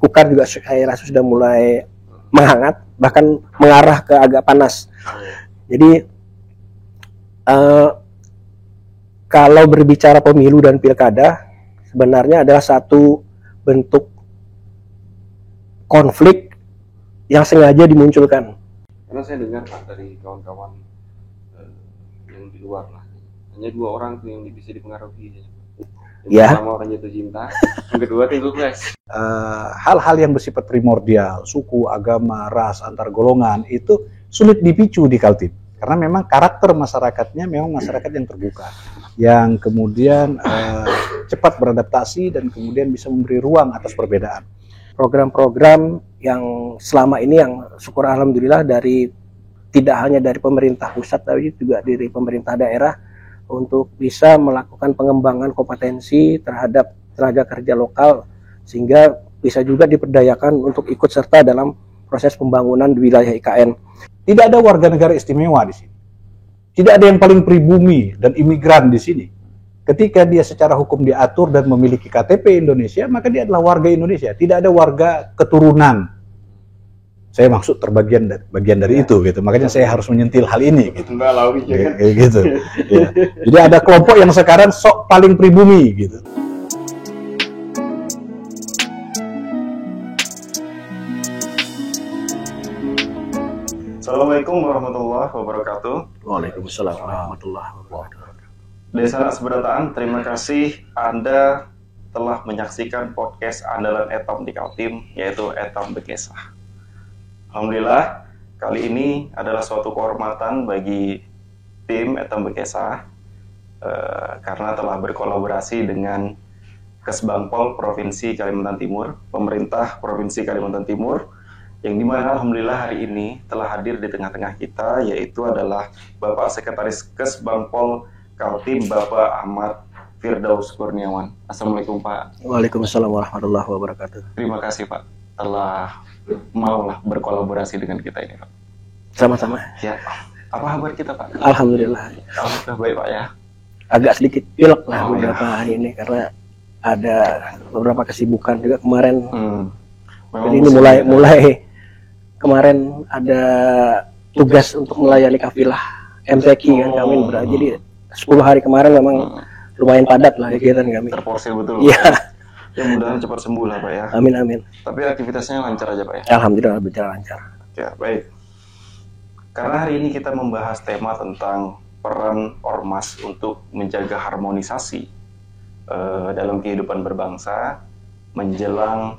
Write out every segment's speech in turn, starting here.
Tukar juga saya rasa sudah mulai menghangat, bahkan mengarah ke agak panas. Jadi kalau berbicara pemilu dan pilkada, sebenarnya adalah satu bentuk konflik yang sengaja dimunculkan. Karena saya dengar Pak dari kawan-kawan yang di luar lah, hanya 2 orang tuh yang bisa dipengaruhi. Yang pertama orang jatuh cinta, yang kedua timbul flash. Hal-hal yang bersifat primordial, suku, agama, ras, antar golongan itu sulit dipicu di Kaltim. Karena memang karakter masyarakatnya memang masyarakat yang terbuka, yang kemudian cepat beradaptasi dan kemudian bisa memberi ruang atas perbedaan. Program-program yang selama ini yang syukur alhamdulillah dari tidak hanya dari pemerintah pusat tapi juga dari pemerintah daerah untuk bisa melakukan pengembangan kompetensi terhadap tenaga kerja lokal sehingga bisa juga diperdayakan untuk ikut serta dalam proses pembangunan di wilayah IKN. Tidak ada warga negara istimewa di sini. Tidak ada yang paling pribumi dan imigran di sini. Ketika dia secara hukum diatur dan memiliki KTP Indonesia, maka dia adalah warga Indonesia. Tidak ada warga keturunan. Saya maksud bagian dari itu gitu. Makanya saya harus menyentil hal ini gitu. Gitu. Ya. Jadi ada kelompok yang sekarang sok paling pribumi gitu. Assalamualaikum warahmatullahi wabarakatuh. Waalaikumsalam warahmatullahi wabarakatuh. Desa Seberataan, terima kasih Anda telah menyaksikan podcast andalan Etom di Kaltim, yaitu Etom Bekesah. Alhamdulillah, kali ini adalah suatu kehormatan bagi tim Etom Bekesah karena telah berkolaborasi dengan Kesbangpol Provinsi Kalimantan Timur, pemerintah Provinsi Kalimantan Timur, yang dimana alhamdulillah hari ini telah hadir di tengah-tengah kita, yaitu adalah Bapak Sekretaris Kesbangpol Kaltim, Bapak Ahmad Firdaus Kurniawan. Assalamualaikum Pak. Waalaikumsalam warahmatullahi wabarakatuh. Terima kasih Pak telah maulah berkolaborasi dengan kita ini Pak. Sama-sama. Ya. Apa kabar kita Pak? Alhamdulillah. Alhamdulillah baik Pak ya. Agak sedikit pilek lah beberapa hari ini karena ada beberapa kesibukan juga kemarin. Jadi ini mulai kemarin ada tugas untuk melayani kafilah MTQ kan kami berada. Jadi 10 hari kemarin memang lumayan padat lah kegiatan kami. Terporsir betul. Iya. Ya mudah-mudahan cepat sembuh lah Pak ya. Amin amin. Tapi aktivitasnya lancar aja Pak ya. Alhamdulillah berjalan lancar. Ya baik. Karena hari ini kita membahas tema tentang peran ormas untuk menjaga harmonisasi dalam kehidupan berbangsa menjelang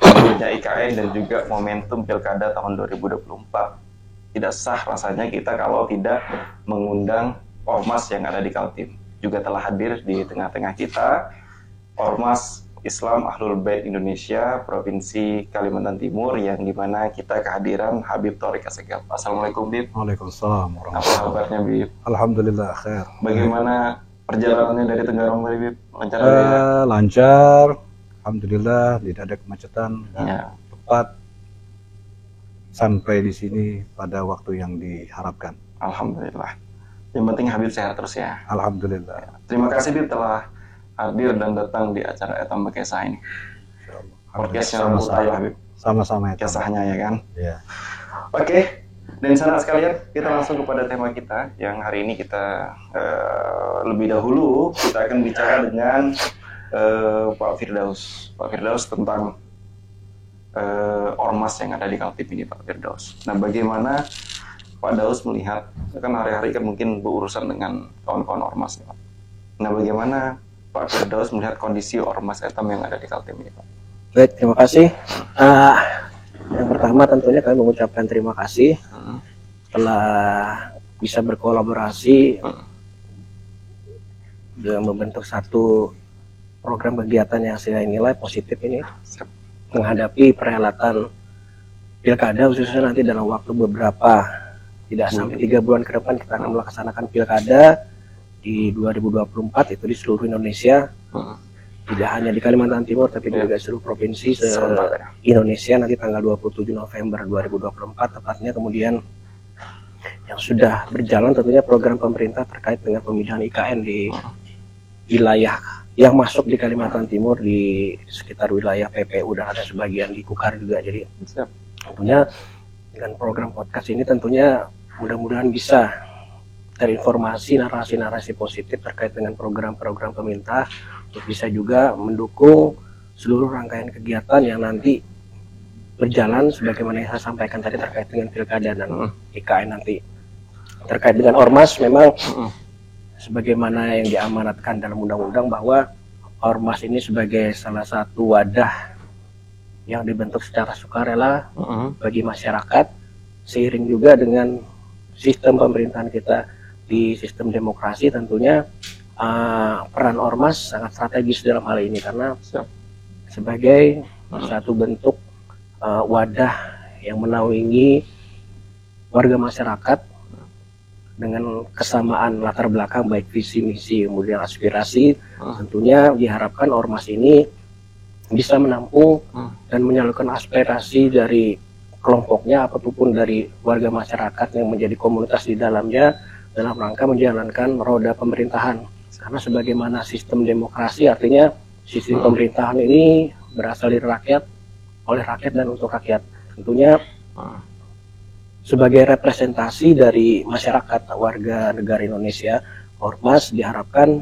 hadirnya IKN dan juga momentum Pilkada tahun 2024. Tidak sah rasanya kita kalau tidak mengundang ormas yang ada di Kaltim. Juga telah hadir di tengah-tengah kita Ormas Islam Ahlul Bait Indonesia Provinsi Kalimantan Timur, yang dimana kita kehadiran Habib Thoriq Assegaf. Assalamualaikum Bib. Waalaikumsalam. Apa kabarnya Bib? Alhamdulillah khair. Bagaimana perjalanannya dari Tenggarong tadi Bib? Lancar lancar. Alhamdulillah tidak ada kemacetan. Ya. Tepat sampai di sini pada waktu yang diharapkan. Alhamdulillah. Yang penting Habib sehat terus ya. Alhamdulillah. Ya. Terima kasih Bib telah hadir dan datang di acara Etom Bekesah ini. Podcastnya Rambutan ya Habib. Sama-sama ya. Kisahnya ya kan. Ya. Oke. Dan saudara sekalian, kita langsung kepada tema kita yang hari ini kita lebih dahulu kita akan bicara dengan Pak Firdaus. Pak Firdaus tentang ormas yang ada di Kaltim ini Pak Firdaus. Nah, bagaimana Pak Daus melihat, kan hari-hari kan mungkin berurusan dengan kawan-kawan ormas ya Pak. Nah, bagaimana Pak Firdaus melihat kondisi ormas Etom yang ada di Kaltim ini Pak? Baik, terima kasih. Yang pertama tentunya kami mengucapkan terima kasih telah bisa berkolaborasi dalam membentuk satu program kegiatan yang saya nilai positif ini menghadapi perhelatan pilkada, khususnya nanti dalam waktu beberapa, tidak sampai 3 bulan ke depan kita akan melaksanakan pilkada di 2024 itu di seluruh Indonesia. Tidak hanya di Kalimantan Timur tapi juga seluruh provinsi Indonesia nanti tanggal 27 November 2024 tepatnya. Kemudian yang sudah berjalan tentunya program pemerintah terkait dengan pemilihan IKN di wilayah yang masuk di Kalimantan Timur di sekitar wilayah PPU dan ada sebagian di Kukar juga. Jadi tentunya dengan program podcast ini tentunya mudah-mudahan bisa terinformasi narasi-narasi positif terkait dengan program-program pemerintah untuk bisa juga mendukung seluruh rangkaian kegiatan yang nanti berjalan sebagaimana yang saya sampaikan tadi terkait dengan pilkada dan IKN nanti. Terkait dengan ormas memang sebagaimana yang diamanatkan dalam undang-undang bahwa ormas ini sebagai salah satu wadah yang dibentuk secara sukarela bagi masyarakat, seiring juga dengan sistem pemerintahan kita di sistem demokrasi, tentunya peran ormas sangat strategis dalam hal ini karena sebagai satu bentuk wadah yang menaungi warga masyarakat dengan kesamaan latar belakang baik visi misi kemudian aspirasi. Tentunya diharapkan ormas ini bisa menampung dan menyalurkan aspirasi dari kelompoknya ataupun dari warga masyarakat yang menjadi komunitas di dalamnya dalam rangka menjalankan roda pemerintahan. Karena sebagaimana sistem demokrasi artinya sistem pemerintahan ini berasal dari rakyat, oleh rakyat dan untuk rakyat. Tentunya sebagai representasi dari masyarakat warga negara Indonesia, ormas diharapkan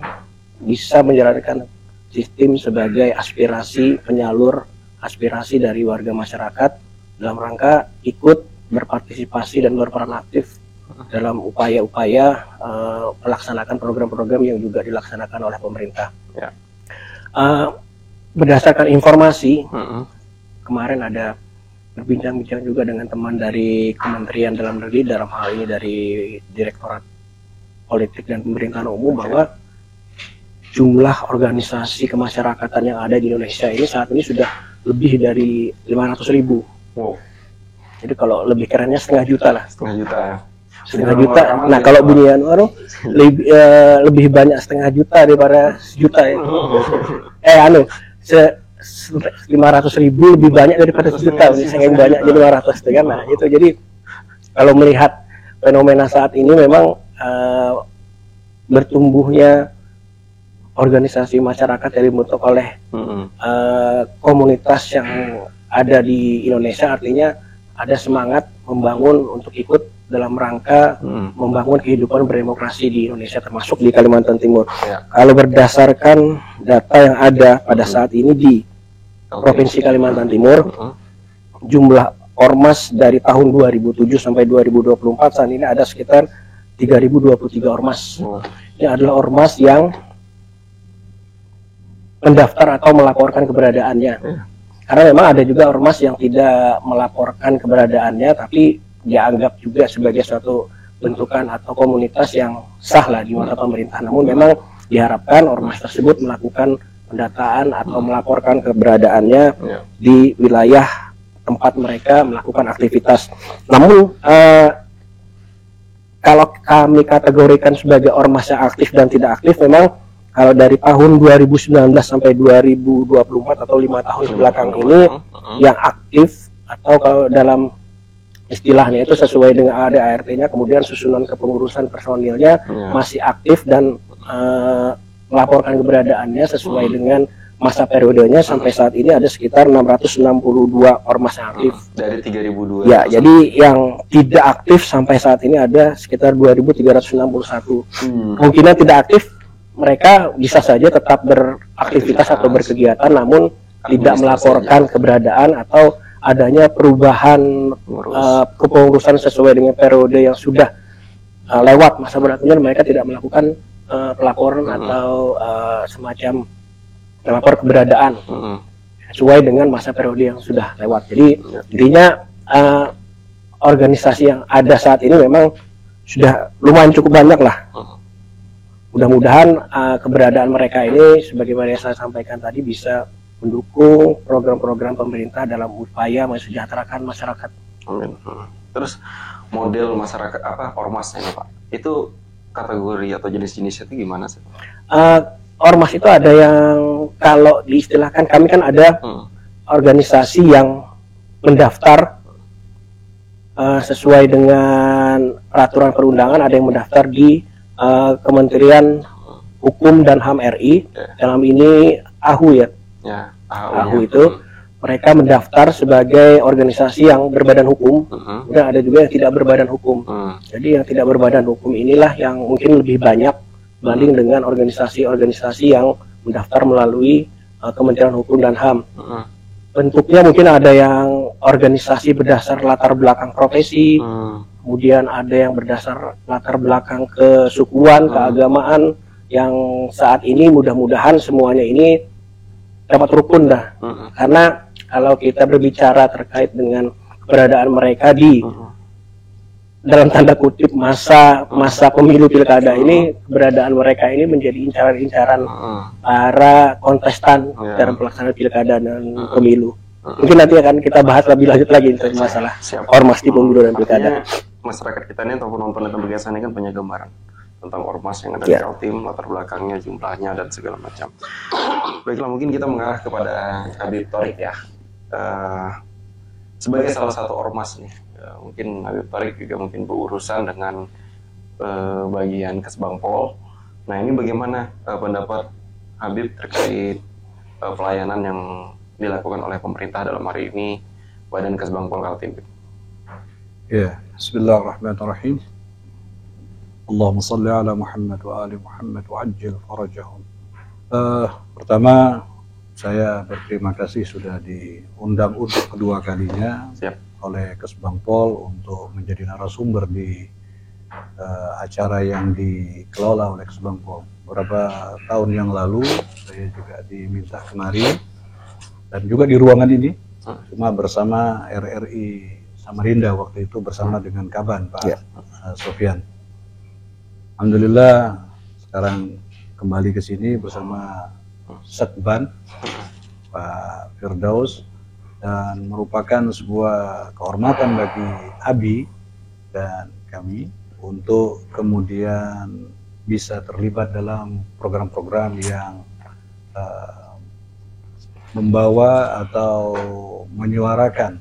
bisa menjalankan sistem sebagai aspirasi penyalur aspirasi dari warga masyarakat dalam rangka ikut berpartisipasi dan berperan aktif dalam upaya-upaya melaksanakan program-program yang juga dilaksanakan oleh pemerintah. Berdasarkan informasi, kemarin ada berbincang-bincang juga dengan teman dari Kementerian Dalam Negeri, dalam hal ini dari Direktorat Politik dan Pemerintahan Umum, bahwa jumlah organisasi kemasyarakatan yang ada di Indonesia ini saat ini sudah lebih dari 500.000. Wow. Jadi kalau lebih kerennya 500.000 lah. 500.000 ya. 500.000. Nah kalau bunyian lebih banyak 500.000 daripada 1 juta ya. 500.000 lebih banyak daripada 1 juta, saking banyak jadi 500 itu kan. Nah itu jadi kalau melihat fenomena saat ini memang bertumbuhnya organisasi masyarakat yang dibentuk oleh komunitas yang ada di Indonesia, artinya ada semangat membangun untuk ikut dalam rangka membangun kehidupan berdemokrasi di Indonesia termasuk di Kalimantan Timur. Kalau berdasarkan data yang ada pada saat ini di Provinsi Kalimantan Timur, jumlah ormas dari tahun 2007 sampai 2024 saat ini ada sekitar 3.023 ormas. Ini adalah ormas yang mendaftar atau melaporkan keberadaannya. Karena memang ada juga ormas yang tidak melaporkan keberadaannya tapi dianggap juga sebagai suatu bentukan atau komunitas yang sah lah di mata pemerintah. Namun memang diharapkan ormas tersebut melakukan pendataan atau melaporkan keberadaannya di wilayah tempat mereka melakukan aktivitas. Namun kalau kami kategorikan sebagai ormas yang aktif dan tidak aktif, memang kalau dari tahun 2019 sampai 2024 atau 5 tahun belakang ini yang aktif atau kalau dalam istilahnya itu sesuai dengan ADART-nya, kemudian susunan kepengurusan personilnya masih aktif dan melaporkan keberadaannya sesuai dengan masa periodenya sampai saat ini ada sekitar 662 ormas yang aktif. Dari 3.200. Ya, jadi yang tidak aktif sampai saat ini ada sekitar 2.361. Kemungkinan tidak aktif mereka bisa saja tetap beraktivitas atau berkegiatan namun tidak melaporkan keberadaan atau adanya perubahan kepengurusan sesuai dengan periode yang sudah lewat masa berlakunya, mereka tidak melakukan pelaporan atau semacam melapor keberadaan sesuai dengan masa periode yang sudah lewat. Jadi intinya organisasi yang ada saat ini memang sudah lumayan cukup banyak lah. Mudah-mudahan keberadaan mereka ini sebagaimana yang saya sampaikan tadi bisa mendukung program-program pemerintah dalam upaya mensejahterakan masyarakat. Amin. Terus model masyarakat ormasnya ini Pak, itu kategori atau jenis-jenisnya itu gimana sih? Ormas itu ada yang kalau diistilahkan kami kan ada organisasi yang mendaftar sesuai dengan peraturan perundangan, ada yang mendaftar di Kementerian Hukum dan HAM RI. Dalam ini AHU ya. Ya, AHU itu mereka mendaftar sebagai organisasi yang berbadan hukum. Kemudian ada juga yang tidak berbadan hukum. Jadi yang tidak berbadan hukum inilah yang mungkin lebih banyak dibanding dengan organisasi-organisasi yang mendaftar melalui Kementerian Hukum dan HAM. Bentuknya mungkin ada yang organisasi berdasar latar belakang profesi, kemudian ada yang berdasar latar belakang kesukuan, keagamaan, yang saat ini mudah-mudahan semuanya ini dapat rukun dah. Karena kalau kita berbicara terkait dengan keberadaan mereka di dalam tanda kutip masa pemilu pilkada ini, keberadaan mereka ini menjadi incaran-incaran para kontestan dalam pelaksanaan pilkada dan pemilu. Mungkin nanti akan kita bahas lebih lanjut lagi tentang masalah ormas di pemilu dan pilkada. Masyarakat kita ini ataupun nonton dan Begesa ini kan punya gambaran tentang ormas yang ada di Kaltim, latar belakangnya, jumlahnya dan segala macam. Baiklah, mungkin kita mengarah kepada Habib Thorik ya. Sebagai salah satu ormas nih, mungkin Habib Thorik juga mungkin berurusan dengan bagian Kesbangpol. Nah, ini bagaimana pendapat Habib terkait pelayanan yang dilakukan oleh pemerintah dalam hari ini Badan Kesbangpol Kaltim? Ya, bismillahirrahmanirrahim. Allahumma salli ala Muhammad wa ali Muhammad wa ajil farajahum. Pertama, saya berterima kasih sudah diundang untuk kedua kalinya oleh Kesbangpol untuk menjadi narasumber di acara yang dikelola oleh Kesbangpol. Beberapa tahun yang lalu saya juga diminta kemari dan juga di ruangan ini, cuma bersama RRI Samarinda waktu itu bersama dengan Kaban Pak Sofyan. Alhamdulillah sekarang kembali ke sini bersama Sekban Pak Firdaus, dan merupakan sebuah kehormatan bagi Abi dan kami untuk kemudian bisa terlibat dalam program-program yang membawa atau menyuarakan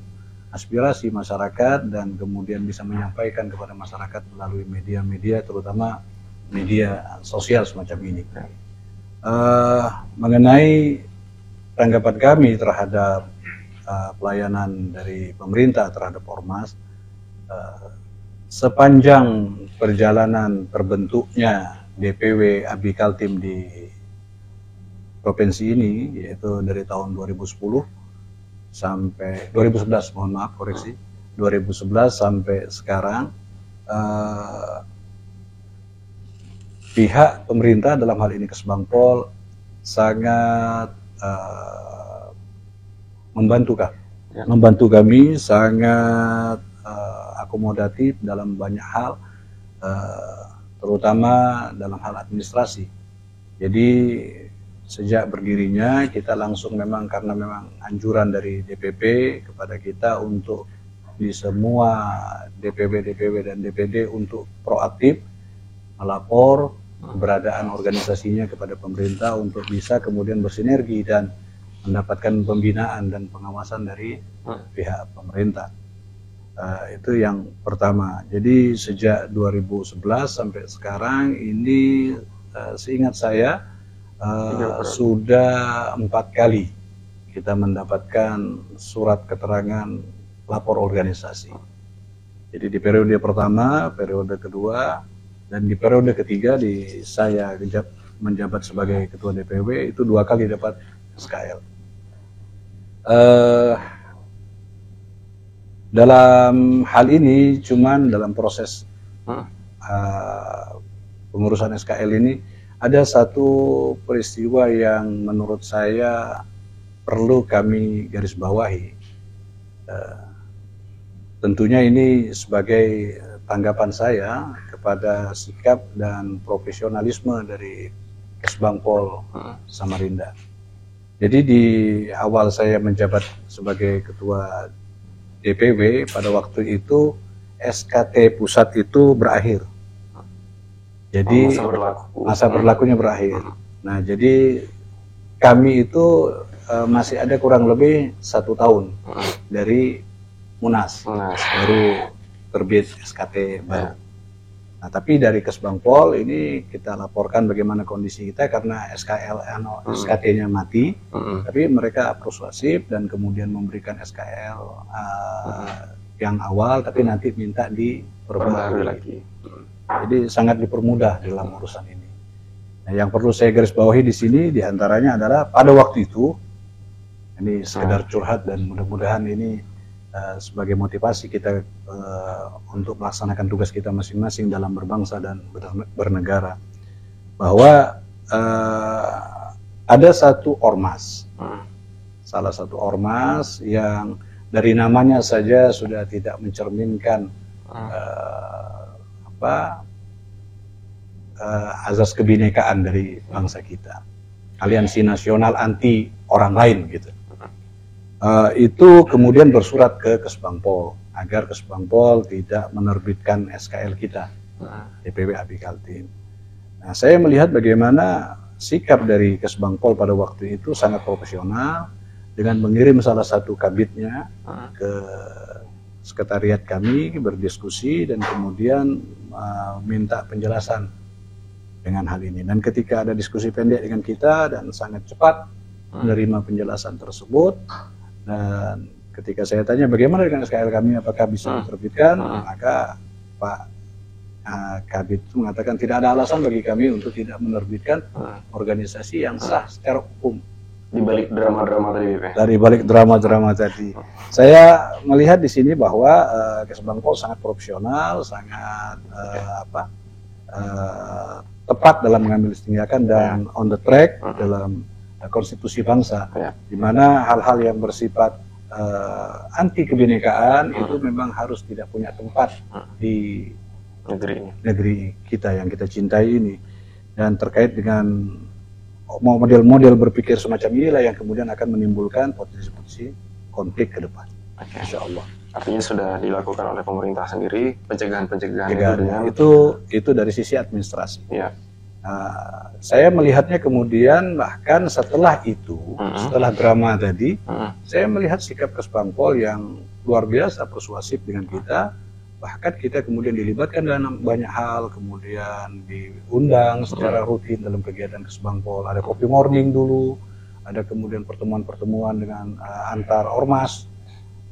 aspirasi masyarakat dan kemudian bisa menyampaikan kepada masyarakat melalui media-media, terutama media sosial semacam ini. Mengenai tanggapan kami terhadap pelayanan dari pemerintah terhadap ormas, sepanjang perjalanan terbentuknya DPW ABI Kaltim di provinsi ini, yaitu dari tahun 2010 sampai 2011, mohon maaf koreksi, 2011 sampai sekarang, pihak pemerintah dalam hal ini Kesbangpol sangat membantu kami, sangat akomodatif dalam banyak hal, terutama dalam hal administrasi. Jadi sejak berdirinya kita langsung memang karena memang anjuran dari DPP kepada kita untuk di semua DPW dan DPD untuk proaktif melapor keberadaan organisasinya kepada pemerintah untuk bisa kemudian bersinergi dan mendapatkan pembinaan dan pengawasan dari pihak pemerintah. Itu yang pertama. Jadi sejak 2011 sampai sekarang ini seingat saya sudah 4 kali kita mendapatkan surat keterangan lapor organisasi. Jadi di periode pertama, periode kedua, dan di periode ketiga saya menjabat sebagai ketua DPW itu 2 kali dapat SKL. Dalam hal ini cuman dalam proses pengurusan SKL ini ada satu peristiwa yang menurut saya perlu kami garis bawahi. Tentunya ini sebagai tanggapan saya kepada sikap dan profesionalisme dari Kesbangpol Samarinda. Jadi di awal saya menjabat sebagai ketua DPW, pada waktu itu SKT pusat itu berakhir. Jadi masa berlakunya berakhir. Nah, jadi kami itu masih ada kurang lebih 1 tahun dari Munas baru terbit SKT baru. Nah, tapi dari Kesbangpol ini kita laporkan bagaimana kondisi kita karena SKT-nya mati, tapi mereka persuasif dan kemudian memberikan SKL yang awal, tapi nanti minta diperbarui lagi. Jadi sangat dipermudah dalam urusan ini. Nah, yang perlu saya garis bawahi di sini diantaranya adalah pada waktu itu, ini sekedar curhat dan mudah-mudahan ini sebagai motivasi kita untuk melaksanakan tugas kita masing-masing dalam berbangsa dan bernegara, bahwa ada satu ormas, salah satu ormas yang dari namanya saja sudah tidak mencerminkan azas kebinekaan dari bangsa kita, aliansi nasional anti orang lain gitu. Itu kemudian bersurat ke Kesbangpol agar Kesbangpol tidak menerbitkan SKL kita, DPW ABI Kaltim. Nah, saya melihat bagaimana sikap dari Kesbangpol pada waktu itu sangat profesional dengan mengirim salah satu kabitnya ke sekretariat kami berdiskusi dan kemudian minta penjelasan dengan hal ini. Dan ketika ada diskusi pendek dengan kita dan sangat cepat menerima penjelasan tersebut. Dan ketika saya tanya bagaimana dengan SKL kami, apakah bisa diterbitkan, maka Pak Kabit mengatakan tidak ada alasan bagi kami untuk tidak menerbitkan organisasi yang sah secara hukum. Di balik drama-drama tadi, Pak. Dari balik drama-drama tadi, saya melihat di sini bahwa Kesbangpol sangat profesional, sangat tepat dalam mengambil tindakan dan on the track dalam konstitusi bangsa, di mana hal-hal yang bersifat anti kebinekaan itu memang harus tidak punya tempat di negeri kita yang kita cintai ini. Dan terkait dengan model-model berpikir semacam inilah yang kemudian akan menimbulkan potensi konflik ke depan. Insya Allah. Artinya sudah dilakukan oleh pemerintah sendiri pencegahan-pencegahan itu dari sisi administrasi. Ya. Saya melihatnya kemudian bahkan setelah itu, setelah drama tadi, saya melihat sikap Kesbangpol yang luar biasa persuasif dengan kita. Bahkan kita kemudian dilibatkan dalam banyak hal, kemudian diundang secara rutin dalam kegiatan Kesbangpol. Ada kopi morning dulu, ada kemudian pertemuan-pertemuan dengan antar ormas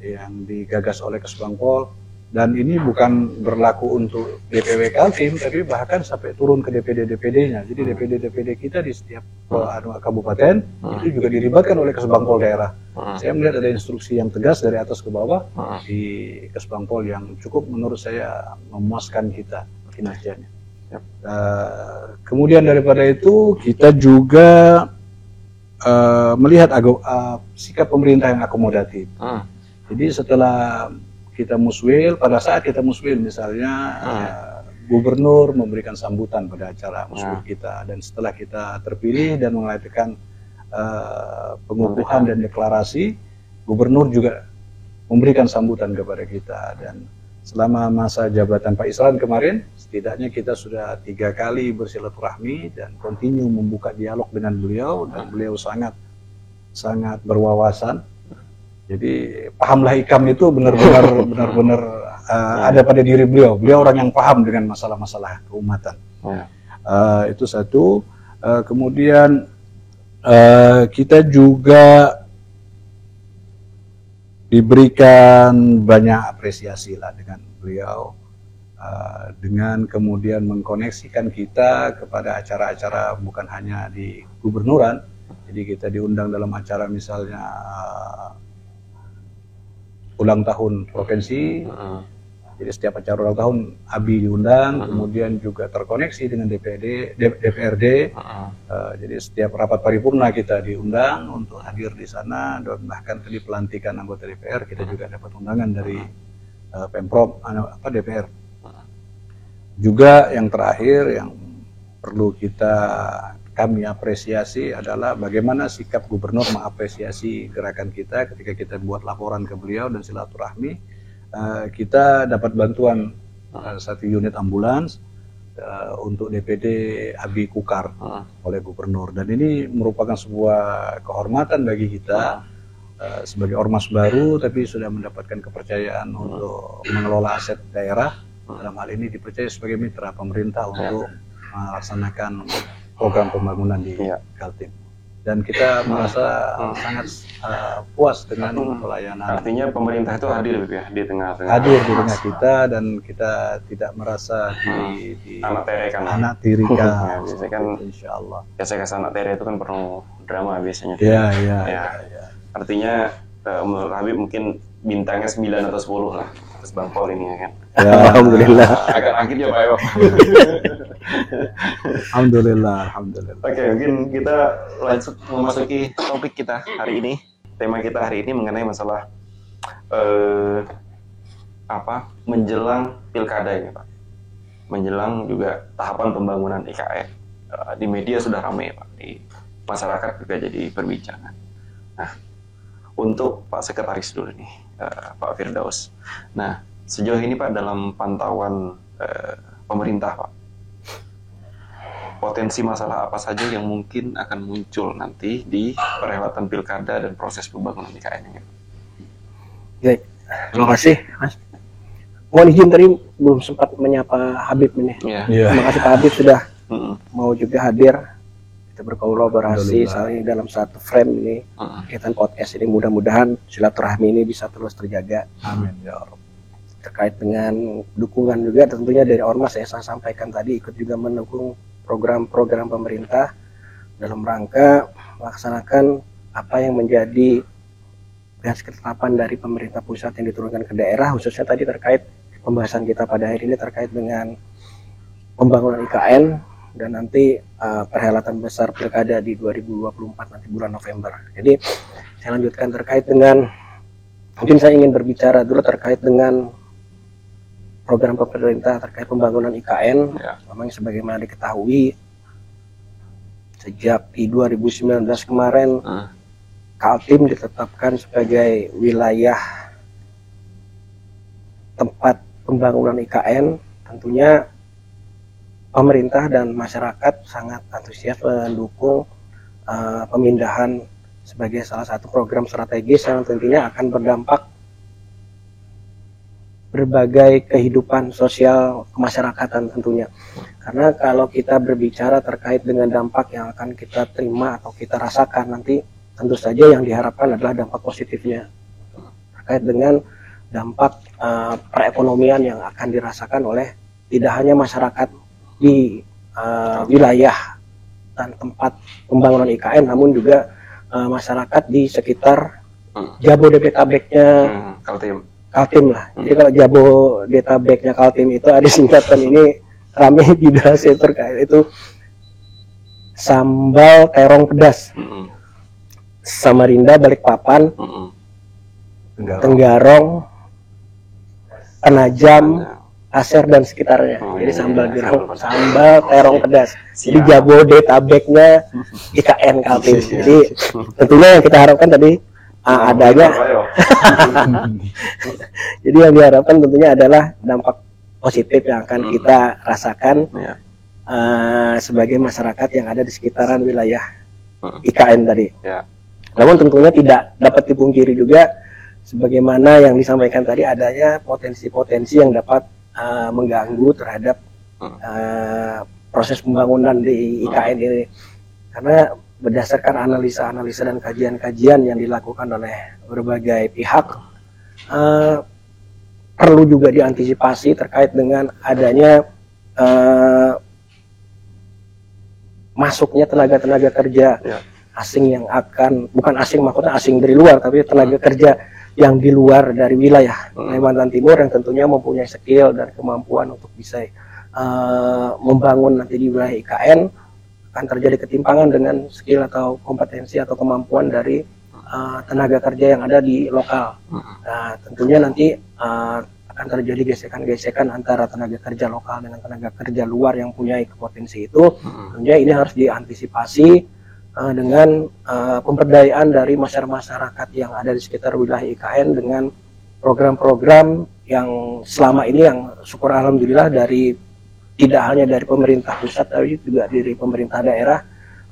yang digagas oleh Kesbangpol. Dan ini bukan berlaku untuk DPW Kaltim, tapi bahkan sampai turun ke DPD-DPD-nya. Jadi DPD-DPD kita di setiap kabupaten itu juga dilibatkan oleh Kesbangpol daerah. Saya melihat ada instruksi yang tegas dari atas ke bawah di Kesbangpol yang cukup menurut saya memuaskan kita kinerjanya. Kemudian daripada itu kita juga melihat sikap pemerintah yang akomodatif. Jadi setelah kita muswil, pada saat kita muswil misalnya gubernur memberikan sambutan pada acara muswil kita, dan setelah kita terpilih dan mengadakan pengukuhan dan deklarasi, gubernur juga memberikan sambutan kepada kita. Dan selama masa jabatan Pak Isran kemarin, setidaknya kita sudah 3 kali bersilaturahmi dan continue membuka dialog dengan beliau, dan beliau sangat berwawasan. Jadi pahamlah ikam itu benar-benar ada pada diri beliau. Beliau orang yang paham dengan masalah-masalah keumatan. Itu satu. Kemudian kita juga diberikan banyak apresiasi lah dengan beliau, dengan kemudian mengkoneksikan kita kepada acara-acara bukan hanya di gubernuran. Jadi kita diundang dalam acara misalnya ulang tahun provinsi, jadi setiap acara ulang tahun ABI diundang, kemudian juga terkoneksi dengan DPRD, jadi setiap rapat paripurna kita diundang untuk hadir di sana, dan bahkan tadi pelantikan anggota DPR kita juga dapat undangan dari Pemprov DPR. Juga yang terakhir yang perlu kami apresiasi adalah bagaimana sikap gubernur mengapresiasi gerakan kita ketika kita buat laporan ke beliau dan silaturahmi. Kita dapat bantuan 1 unit ambulans untuk DPD ABI Kukar oleh gubernur, dan ini merupakan sebuah kehormatan bagi kita sebagai ormas baru tapi sudah mendapatkan kepercayaan untuk mengelola aset daerah. dalam hal ini dipercaya sebagai mitra pemerintah untuk melaksanakan program pembangunan di Kaltim. Dan kita merasa sangat puas dengan pelayanan. Artinya pemerintah itu hadir ya di tengah-tengah. Hadir di tengah kita, dan kita tidak merasa di anak tirikan. Biasanya kan, insya Allah. Biasanya anak tere itu kan penuh drama biasanya. Ya. Artinya menurut Habib mungkin bintangnya 9 atau 10 lah atas Bang Paul ini ya kan. Ya, alhamdulillah. Agak angkit ya Pak Ewo. Alhamdulillah. Oke, mungkin kita lanjut memasuki topik kita hari ini. Tema kita hari ini mengenai masalah menjelang pilkada ini Pak. Menjelang juga tahapan pembangunan IKN. Di media sudah ramai Pak, di masyarakat juga jadi perbincangan. Nah, untuk Pak Sekretaris dulu nih, Pak Firdaus. Nah, sejauh ini Pak dalam pantauan pemerintah Pak, potensi masalah apa saja yang mungkin akan muncul nanti di perhelatan pilkada dan proses pembangunan IKN ini? Baik, terima kasih Mas. Mohon izin tadi belum sempat menyapa Habib ini. Terima kasih Pak Habib sudah mau juga hadir. Kita berkolaborasi saling dalam satu frame ini, kegiatan podcast ini. Mudah-mudahan silaturahmi ini bisa terus terjaga. Amin ya Allah. Terkait dengan dukungan juga tentunya dari Ormas, saya sampaikan tadi ikut juga mendukung program-program pemerintah dalam rangka melaksanakan apa yang menjadi garis ketetapan dari pemerintah pusat yang diturunkan ke daerah, khususnya tadi terkait pembahasan kita pada hari ini terkait dengan pembangunan IKN dan nanti perhelatan besar pilkada di 2024 nanti bulan November. Jadi saya lanjutkan terkait dengan, mungkin saya ingin berbicara dulu terkait dengan program pemerintah terkait pembangunan IKN. Memang sebagaimana diketahui sejak di 2019 kemarin Kaltim ditetapkan sebagai wilayah tempat pembangunan IKN. Tentunya pemerintah dan masyarakat sangat antusias mendukung pemindahan sebagai salah satu program strategis yang tentunya akan berdampak berbagai kehidupan sosial kemasyarakatan tentunya. Karena kalau kita berbicara terkait dengan dampak yang akan kita terima atau kita rasakan nanti, tentu saja yang diharapkan adalah dampak positifnya terkait dengan dampak perekonomian yang akan dirasakan oleh tidak hanya masyarakat di wilayah dan tempat pembangunan IKN, namun juga masyarakat di sekitar Jabodetabeknya Kaltim lah. Jadi kalau Jabodetabeknya Kaltim itu ada singkatan ini ramai dibahas terkait itu Sambal Terong Pedas, Samarinda, Balikpapan, Tenggarong, Penajam, Aser dan sekitarnya. Jadi sambal terong pedas. Jadi Jabodetabeknya IKN Kaltim. Jadi tentunya yang kita harapkan tadi adanya. Jadi yang diharapkan tentunya adalah dampak positif yang akan kita rasakan sebagai masyarakat yang ada di sekitaran wilayah IKN tadi. Namun tentunya tidak dapat dipungkiri juga sebagaimana yang disampaikan tadi adanya potensi-potensi yang dapat mengganggu terhadap proses pembangunan di IKN ini, karena berdasarkan analisa-analisa dan kajian-kajian yang dilakukan oleh berbagai pihak perlu juga diantisipasi terkait dengan adanya masuknya tenaga-tenaga kerja asing yang akan, bukan asing maksudnya asing dari luar, tapi tenaga kerja yang di luar dari wilayah Kalimantan Timur yang tentunya mempunyai skill dan kemampuan untuk bisa membangun nanti di wilayah IKN, akan terjadi ketimpangan dengan skill atau kompetensi atau kemampuan dari tenaga kerja yang ada di lokal. Nah, tentunya nanti akan terjadi gesekan-gesekan antara tenaga kerja lokal dengan tenaga kerja luar yang punya potensi itu. Tentunya ini harus diantisipasi dengan pemberdayaan dari masyarakat yang ada di sekitar wilayah IKN dengan program-program yang selama ini yang syukur alhamdulillah dari tidak hanya dari pemerintah pusat tapi juga dari pemerintah daerah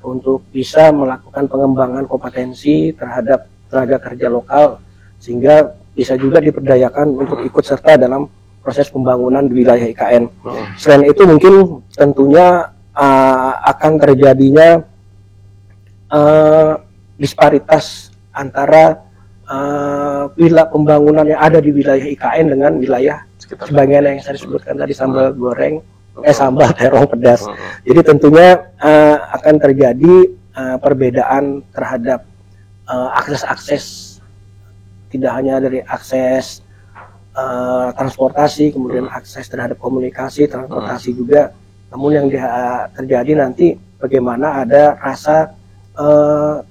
untuk bisa melakukan pengembangan kompetensi terhadap tenaga kerja lokal sehingga bisa juga diperdayakan untuk ikut serta dalam proses pembangunan di wilayah IKN. Selain itu mungkin tentunya akan terjadinya disparitas antara wilayah pembangunan yang ada di wilayah IKN dengan wilayah sebagian yang saya sebutkan tadi, sambal goreng, sambal terong pedas. Jadi tentunya akan terjadi perbedaan terhadap akses-akses, tidak hanya dari akses transportasi, kemudian akses terhadap komunikasi, transportasi juga. Namun yang terjadi nanti bagaimana ada rasa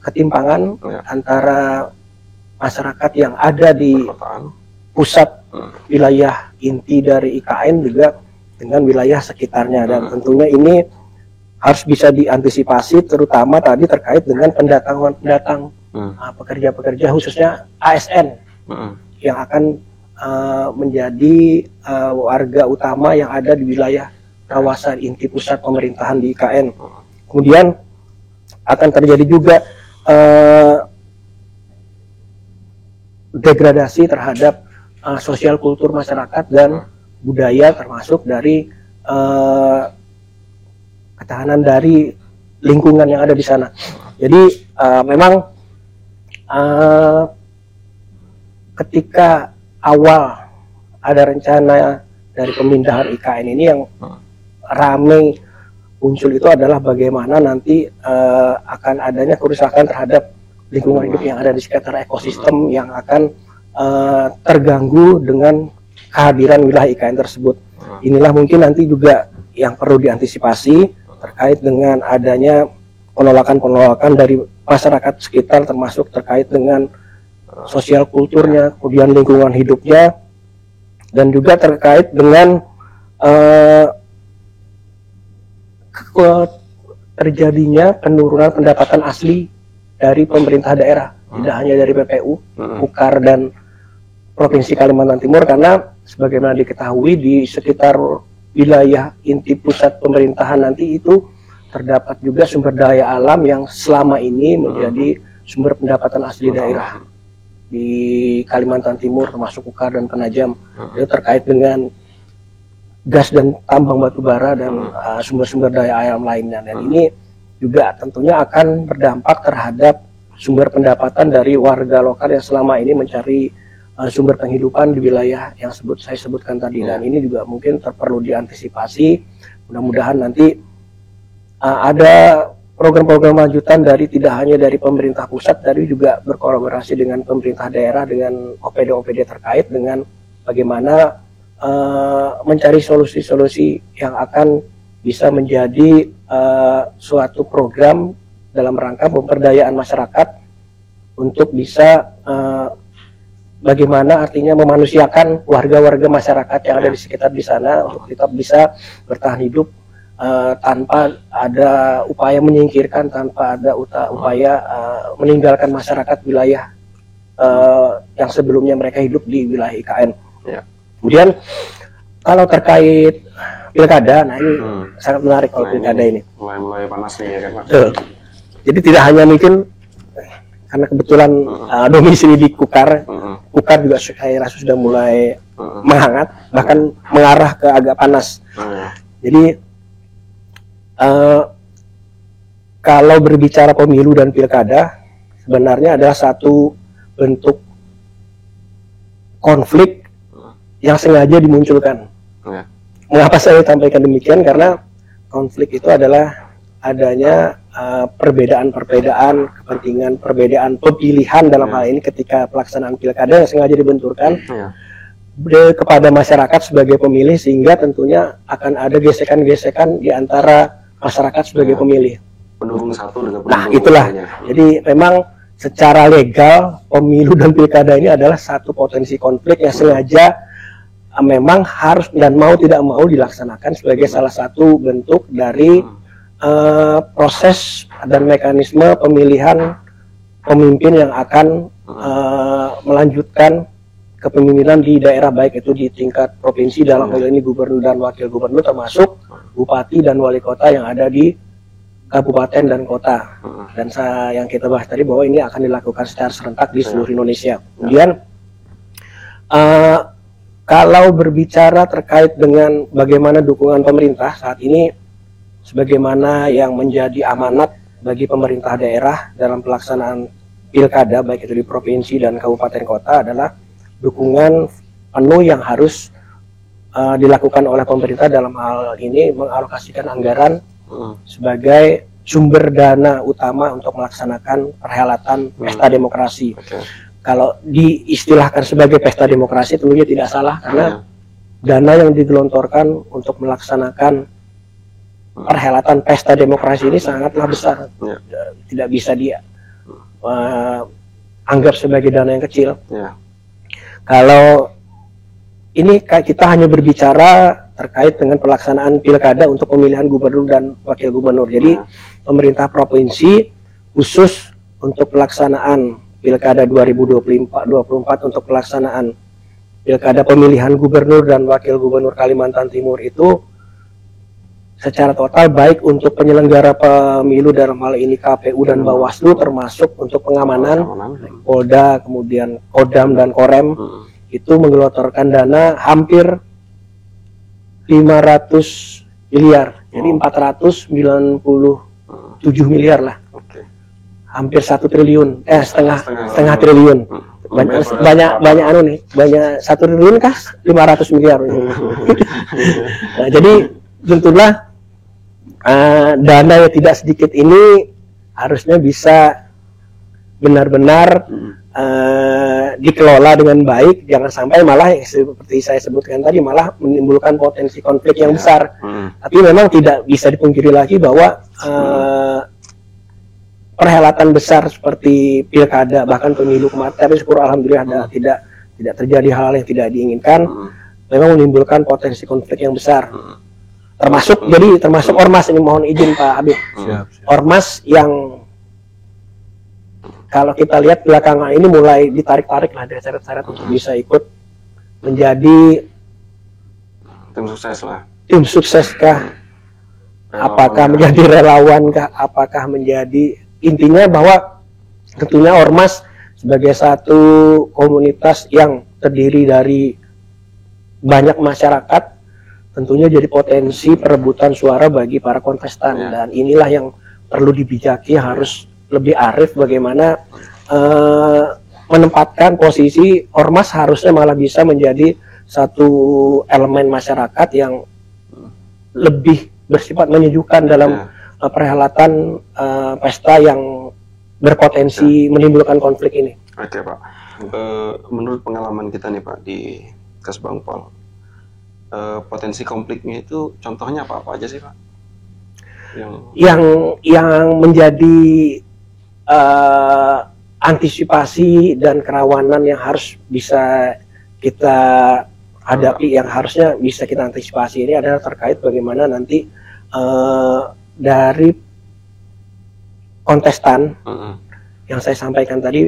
ketimpangan antara masyarakat yang ada di pusat wilayah inti dari IKN juga dengan wilayah sekitarnya, dan tentunya ini harus bisa diantisipasi, terutama tadi terkait dengan pendatang pekerja-pekerja khususnya ASN yang akan menjadi warga utama yang ada di wilayah kawasan inti pusat pemerintahan di IKN. Kemudian akan terjadi juga degradasi terhadap sosial kultur masyarakat dan budaya, termasuk dari ketahanan dari lingkungan yang ada di sana. Jadi memang ketika awal ada rencana dari pemindahan IKN ini, yang ramai muncul itu adalah bagaimana nanti akan adanya kerusakan terhadap lingkungan hidup yang ada di sekitar ekosistem yang akan terganggu dengan kehadiran wilayah IKN tersebut. Inilah mungkin nanti juga yang perlu diantisipasi terkait dengan adanya penolakan-penolakan dari masyarakat sekitar, termasuk terkait dengan sosial kulturnya, kemudian lingkungan hidupnya, dan juga terkait dengan terjadinya penurunan pendapatan asli dari pemerintah daerah, tidak hanya dari PPU, UKAR, dan Provinsi Kalimantan Timur, karena sebagaimana diketahui di sekitar wilayah inti pusat pemerintahan nanti itu terdapat juga sumber daya alam yang selama ini menjadi sumber pendapatan asli daerah di Kalimantan Timur, termasuk UKAR dan Penajam. Itu terkait dengan gas dan tambang batu bara dan sumber-sumber daya alam lainnya, dan ini juga tentunya akan berdampak terhadap sumber pendapatan dari warga lokal yang selama ini mencari sumber penghidupan di wilayah yang saya sebutkan tadi. Dan ini juga mungkin perlu diantisipasi. Mudah-mudahan nanti ada program-program lanjutan dari tidak hanya dari pemerintah pusat, tapi juga berkolaborasi dengan pemerintah daerah, dengan OPD-OPD terkait dengan bagaimana mencari solusi-solusi yang akan bisa menjadi suatu program dalam rangka pemberdayaan masyarakat untuk bisa bagaimana artinya memanusiakan warga-warga masyarakat yang ada di sekitar di sana untuk tetap bisa bertahan hidup tanpa ada upaya menyingkirkan, tanpa ada upaya meninggalkan masyarakat wilayah yang sebelumnya mereka hidup di wilayah IKN. Kemudian kalau terkait pilkada, nah ini sangat menarik kalau pilkada ini. Mulai panas nih ya kan Pak. Jadi tidak hanya mungkin karena kebetulan domisili di Kukar, Kukar juga saya rasa sudah mulai menghangat, bahkan mengarah ke agak panas. Jadi kalau berbicara pemilu dan pilkada, sebenarnya adalah satu bentuk konflik yang sengaja dimunculkan. Mengapa saya sampaikan demikian? Karena konflik itu adalah adanya perbedaan-perbedaan kepentingan, perbedaan pemilihan dalam hal ini ketika pelaksanaan pilkada yang sengaja dibenturkan kepada masyarakat sebagai pemilih, sehingga tentunya akan ada gesekan-gesekan di antara masyarakat sebagai pemilih. Pendukung satu dengan Nah, itulah. Jadi memang secara legal pemilu dan pilkada ini adalah satu potensi konflik yang sengaja memang harus dan mau tidak mau dilaksanakan sebagai salah satu bentuk dari proses dan mekanisme pemilihan pemimpin yang akan melanjutkan kepemimpinan di daerah, baik itu di tingkat provinsi dalam hal ini gubernur dan wakil gubernur, termasuk bupati dan wali kota yang ada di kabupaten dan kota. Dan yang kita bahas tadi bahwa ini akan dilakukan secara serentak di seluruh Indonesia. Kemudian Kalau berbicara terkait dengan bagaimana dukungan pemerintah saat ini, sebagaimana yang menjadi amanat bagi pemerintah daerah dalam pelaksanaan pilkada, baik itu di provinsi dan kabupaten kota, adalah dukungan penuh yang harus dilakukan oleh pemerintah dalam hal ini mengalokasikan anggaran sebagai sumber dana utama untuk melaksanakan perhelatan pesta demokrasi. Kalau diistilahkan sebagai pesta demokrasi tentunya tidak salah, karena dana yang digelontorkan untuk melaksanakan perhelatan pesta demokrasi ini sangatlah besar. Tidak bisa dia anggap sebagai dana yang kecil. Kalau ini kita hanya berbicara terkait dengan pelaksanaan pilkada untuk pemilihan gubernur dan wakil gubernur. Jadi pemerintah provinsi khusus untuk pelaksanaan pilkada 2024 untuk pelaksanaan pilkada pemilihan gubernur dan wakil gubernur Kalimantan Timur itu secara total, baik untuk penyelenggara pemilu dalam hal ini KPU dan Bawaslu, termasuk untuk pengamanan Polda, kemudian Kodam dan Korem, itu menggelontorkan dana hampir 500 miliar, jadi 497 miliar lah. Hampir 1 triliun, setengah triliun. Banyak anu nih, banyak 1 triliun kah? 500 miliar. Nah, jadi tentulah dana yang tidak sedikit ini harusnya bisa benar-benar dikelola dengan baik, jangan sampai malah seperti saya sebutkan tadi malah menimbulkan potensi konflik yang besar. Tapi memang tidak bisa dipungkiri lagi bahwa perhelatan besar seperti pilkada, bahkan pemilu kemarin, tapi syukur alhamdulillah tidak terjadi hal-hal yang tidak diinginkan, memang menimbulkan potensi konflik yang besar. Termasuk ormas ini, mohon izin Pak Habib. Ormas yang kalau kita lihat belakangan ini mulai ditarik-tarik lah dari syarat-syarat untuk bisa ikut menjadi tim sukses lah. Tim sukses kah? Apakah menjadi relawan kah? Apakah menjadi, intinya bahwa tentunya ormas sebagai satu komunitas yang terdiri dari banyak masyarakat tentunya jadi potensi perebutan suara bagi para kontestan. Dan inilah yang perlu dibijaki, harus lebih arif bagaimana menempatkan posisi ormas harusnya malah bisa menjadi satu elemen masyarakat yang lebih bersifat menyejukkan dalam perhelatan pesta yang berpotensi menimbulkan konflik ini. Oke Pak, menurut pengalaman kita nih Pak di Kesbangpol, potensi konfliknya itu contohnya apa aja sih Pak? Yang menjadi antisipasi dan kerawanan yang harus bisa kita hadapi, yang harusnya bisa kita antisipasi ini adalah terkait bagaimana nanti dari kontestan yang saya sampaikan tadi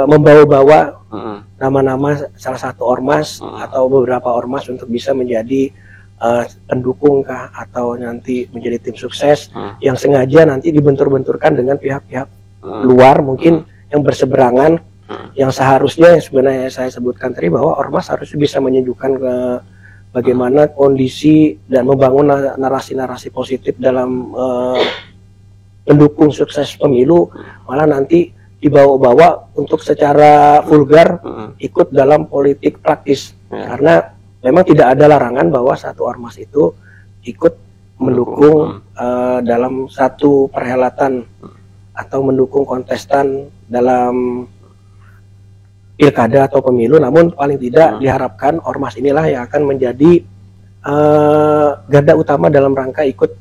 membawa-bawa nama-nama salah satu ormas atau beberapa ormas untuk bisa menjadi pendukung kah, atau nanti menjadi tim sukses yang sengaja nanti dibentur-benturkan dengan pihak-pihak luar mungkin yang berseberangan, yang seharusnya sebenarnya saya sebutkan tadi bahwa ormas harus bisa menyejukkan ke bagaimana kondisi dan membangun narasi-narasi positif dalam mendukung sukses pemilu, malah nanti dibawa-bawa untuk secara vulgar ikut dalam politik praktis. Karena memang tidak ada larangan bahwa satu ormas itu ikut mendukung dalam satu perhelatan atau mendukung kontestan dalam pilkada atau pemilu, namun paling tidak diharapkan ormas inilah yang akan menjadi garda utama dalam rangka ikut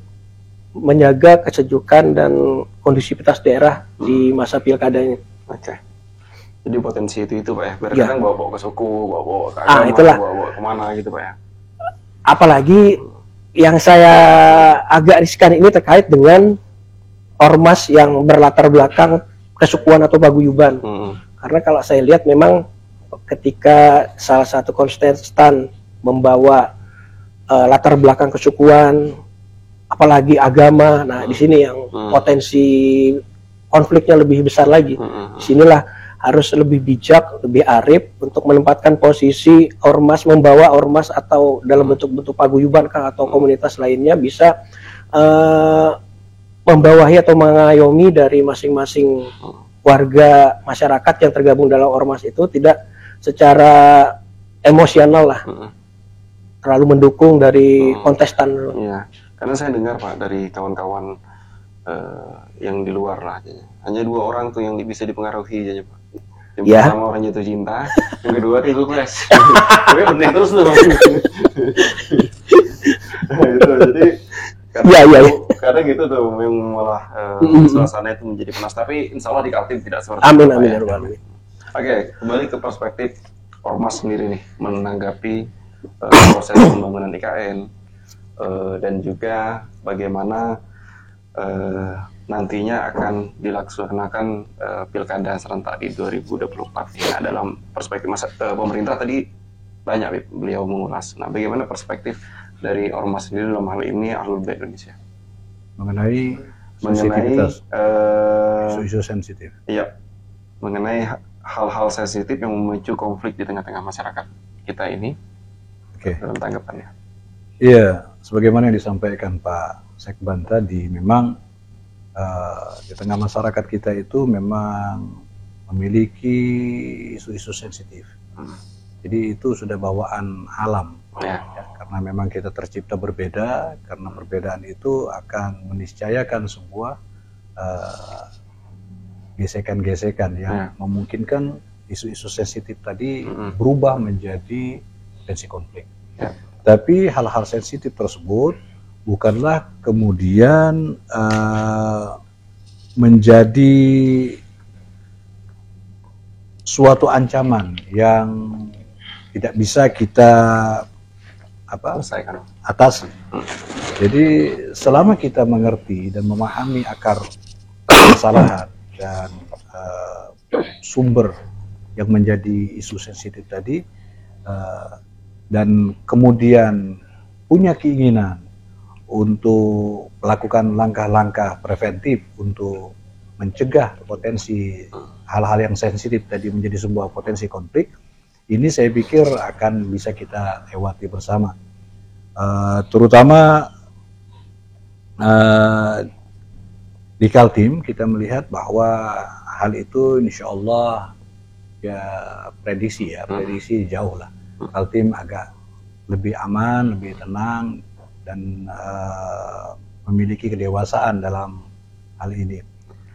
menjaga kesejukan dan kondusivitas daerah di masa pilkada ini. Oke. Jadi potensi itu Pak ya. Kadang bawa-bawa ke suku, bawa-bawa ke agama, itulah. bawa-bawa kemana gitu Pak ya. Apalagi yang saya agak riskan ini terkait dengan ormas yang berlatar belakang kesukuan atau paguyuban. Karena kalau saya lihat memang ketika salah satu kontestan membawa latar belakang kesukuan, apalagi agama, nah di sini yang potensi konfliknya lebih besar lagi. Disinilah harus lebih bijak, lebih arif untuk menempatkan posisi ormas, membawa ormas atau dalam bentuk-bentuk paguyuban kah atau komunitas lainnya bisa membawahi atau mengayomi dari masing-masing warga masyarakat yang tergabung dalam ormas itu tidak secara emosional lah, terlalu mendukung dari kontestan. Iya, karena saya dengar Pak dari kawan-kawan yang di luar lah, hanya 2 orang tuh yang bisa dipengaruhi aja Pak. Yang pertama orang jatuh cinta, yang kedua pilpres. Oke, penting terus tuh. Itu jadi kadang gitu tuh memang malah suasana itu menjadi panas. Tapi insya Allah di Kaltim tidak seperti itu. Amin. Oke, kembali ke perspektif ormas sendiri nih menanggapi proses pembangunan IKN dan juga bagaimana nantinya akan dilaksanakan pilkada serentak di 2024. Ya, dalam perspektif pemerintah tadi banyak beliau mengulas. Nah, bagaimana perspektif dari ormas sendiri dalam hal ini Ahlul Bait Indonesia mengenai isu-isu sensitif? Iya, mengenai hal-hal sensitif yang memicu konflik di tengah-tengah masyarakat kita ini. Oke. Dalam tanggapannya. Iya, sebagaimana yang disampaikan Pak Sekban tadi, memang di tengah masyarakat kita itu memang memiliki isu-isu sensitif. Jadi itu sudah bawaan alam, ya, karena memang kita tercipta berbeda, karena perbedaan itu akan meniscayakan sebuah gesekan-gesekan yang memungkinkan isu-isu sensitif tadi berubah menjadi tensi konflik. Tapi hal-hal sensitif tersebut bukanlah kemudian menjadi suatu ancaman yang tidak bisa kita atasi. Jadi selama kita mengerti dan memahami akar kesalahan dan sumber yang menjadi isu sensitif tadi, dan kemudian punya keinginan untuk melakukan langkah-langkah preventif untuk mencegah potensi hal-hal yang sensitif tadi menjadi sebuah potensi konflik, ini saya pikir akan bisa kita lewati bersama. Terutama di Kaltim kita melihat bahwa hal itu insya Allah ya prediksi jauh lah. Kaltim agak lebih aman, lebih tenang, dan memiliki kedewasaan dalam hal ini.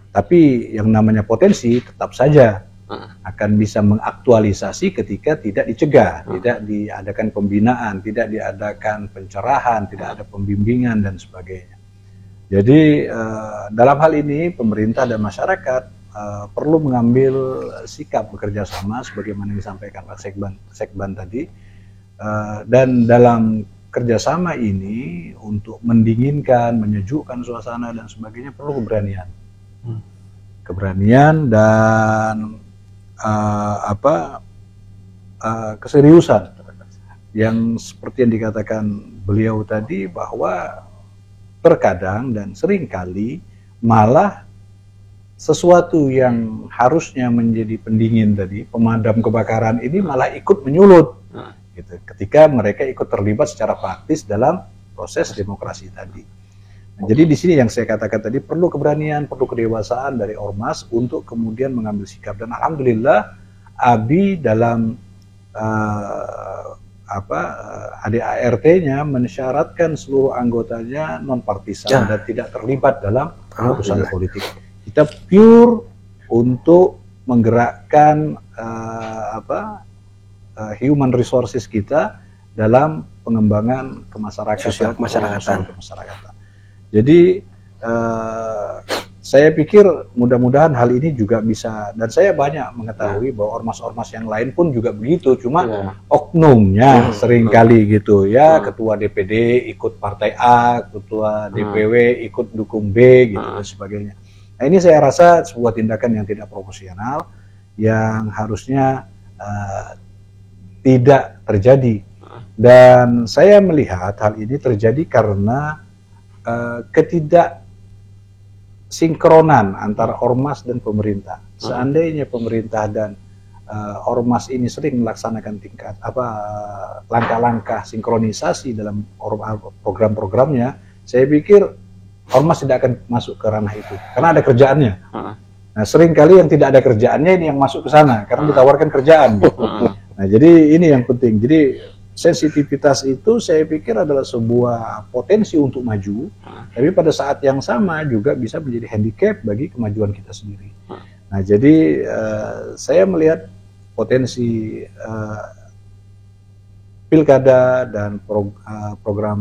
Tapi yang namanya potensi tetap saja akan bisa mengaktualisasi ketika tidak dicegah, tidak diadakan pembinaan, tidak diadakan pencerahan, tidak ada pembimbingan dan sebagainya. Jadi dalam hal ini pemerintah dan masyarakat perlu mengambil sikap bekerja sama sebagaimana disampaikan Pak Sekban tadi, dan dalam kerjasama ini untuk mendinginkan, menyejukkan suasana dan sebagainya perlu keberanian dan keseriusan yang seperti yang dikatakan beliau tadi, bahwa terkadang dan seringkali malah sesuatu yang harusnya menjadi pendingin tadi, pemadam kebakaran ini malah ikut menyulut gitu, ketika mereka ikut terlibat secara praktis dalam proses demokrasi tadi. Nah, jadi di sini yang saya katakan tadi perlu keberanian, perlu kedewasaan dari ormas untuk kemudian mengambil sikap, dan alhamdulillah ABI dalam ADART-nya mensyaratkan seluruh anggotanya non partisan dan tidak terlibat dalam urusan politik. Kita pure untuk menggerakkan human resources kita dalam pengembangan kemasyarakatan. Jadi saya pikir mudah-mudahan hal ini juga bisa, dan saya banyak mengetahui bahwa ormas-ormas yang lain pun juga begitu, cuma oknumnya seringkali gitu ya, ketua DPD ikut partai A, ketua DPW ikut dukung B gitu dan sebagainya. Nah, ini saya rasa sebuah tindakan yang tidak proporsional, yang harusnya tidak terjadi. Dan saya melihat hal ini terjadi karena sinkronan antara ormas dan pemerintah. Seandainya pemerintah dan ormas ini sering melaksanakan langkah-langkah sinkronisasi dalam program-programnya, saya pikir ormas tidak akan masuk ke ranah itu karena ada kerjaannya. Nah, sering kali yang tidak ada kerjaannya ini yang masuk ke sana karena ditawarkan kerjaan. Nah, jadi ini yang penting. Jadi sensitivitas itu saya pikir adalah sebuah potensi untuk maju, tapi pada saat yang sama juga bisa menjadi handicap bagi kemajuan kita sendiri. Nah, jadi saya melihat potensi pilkada dan program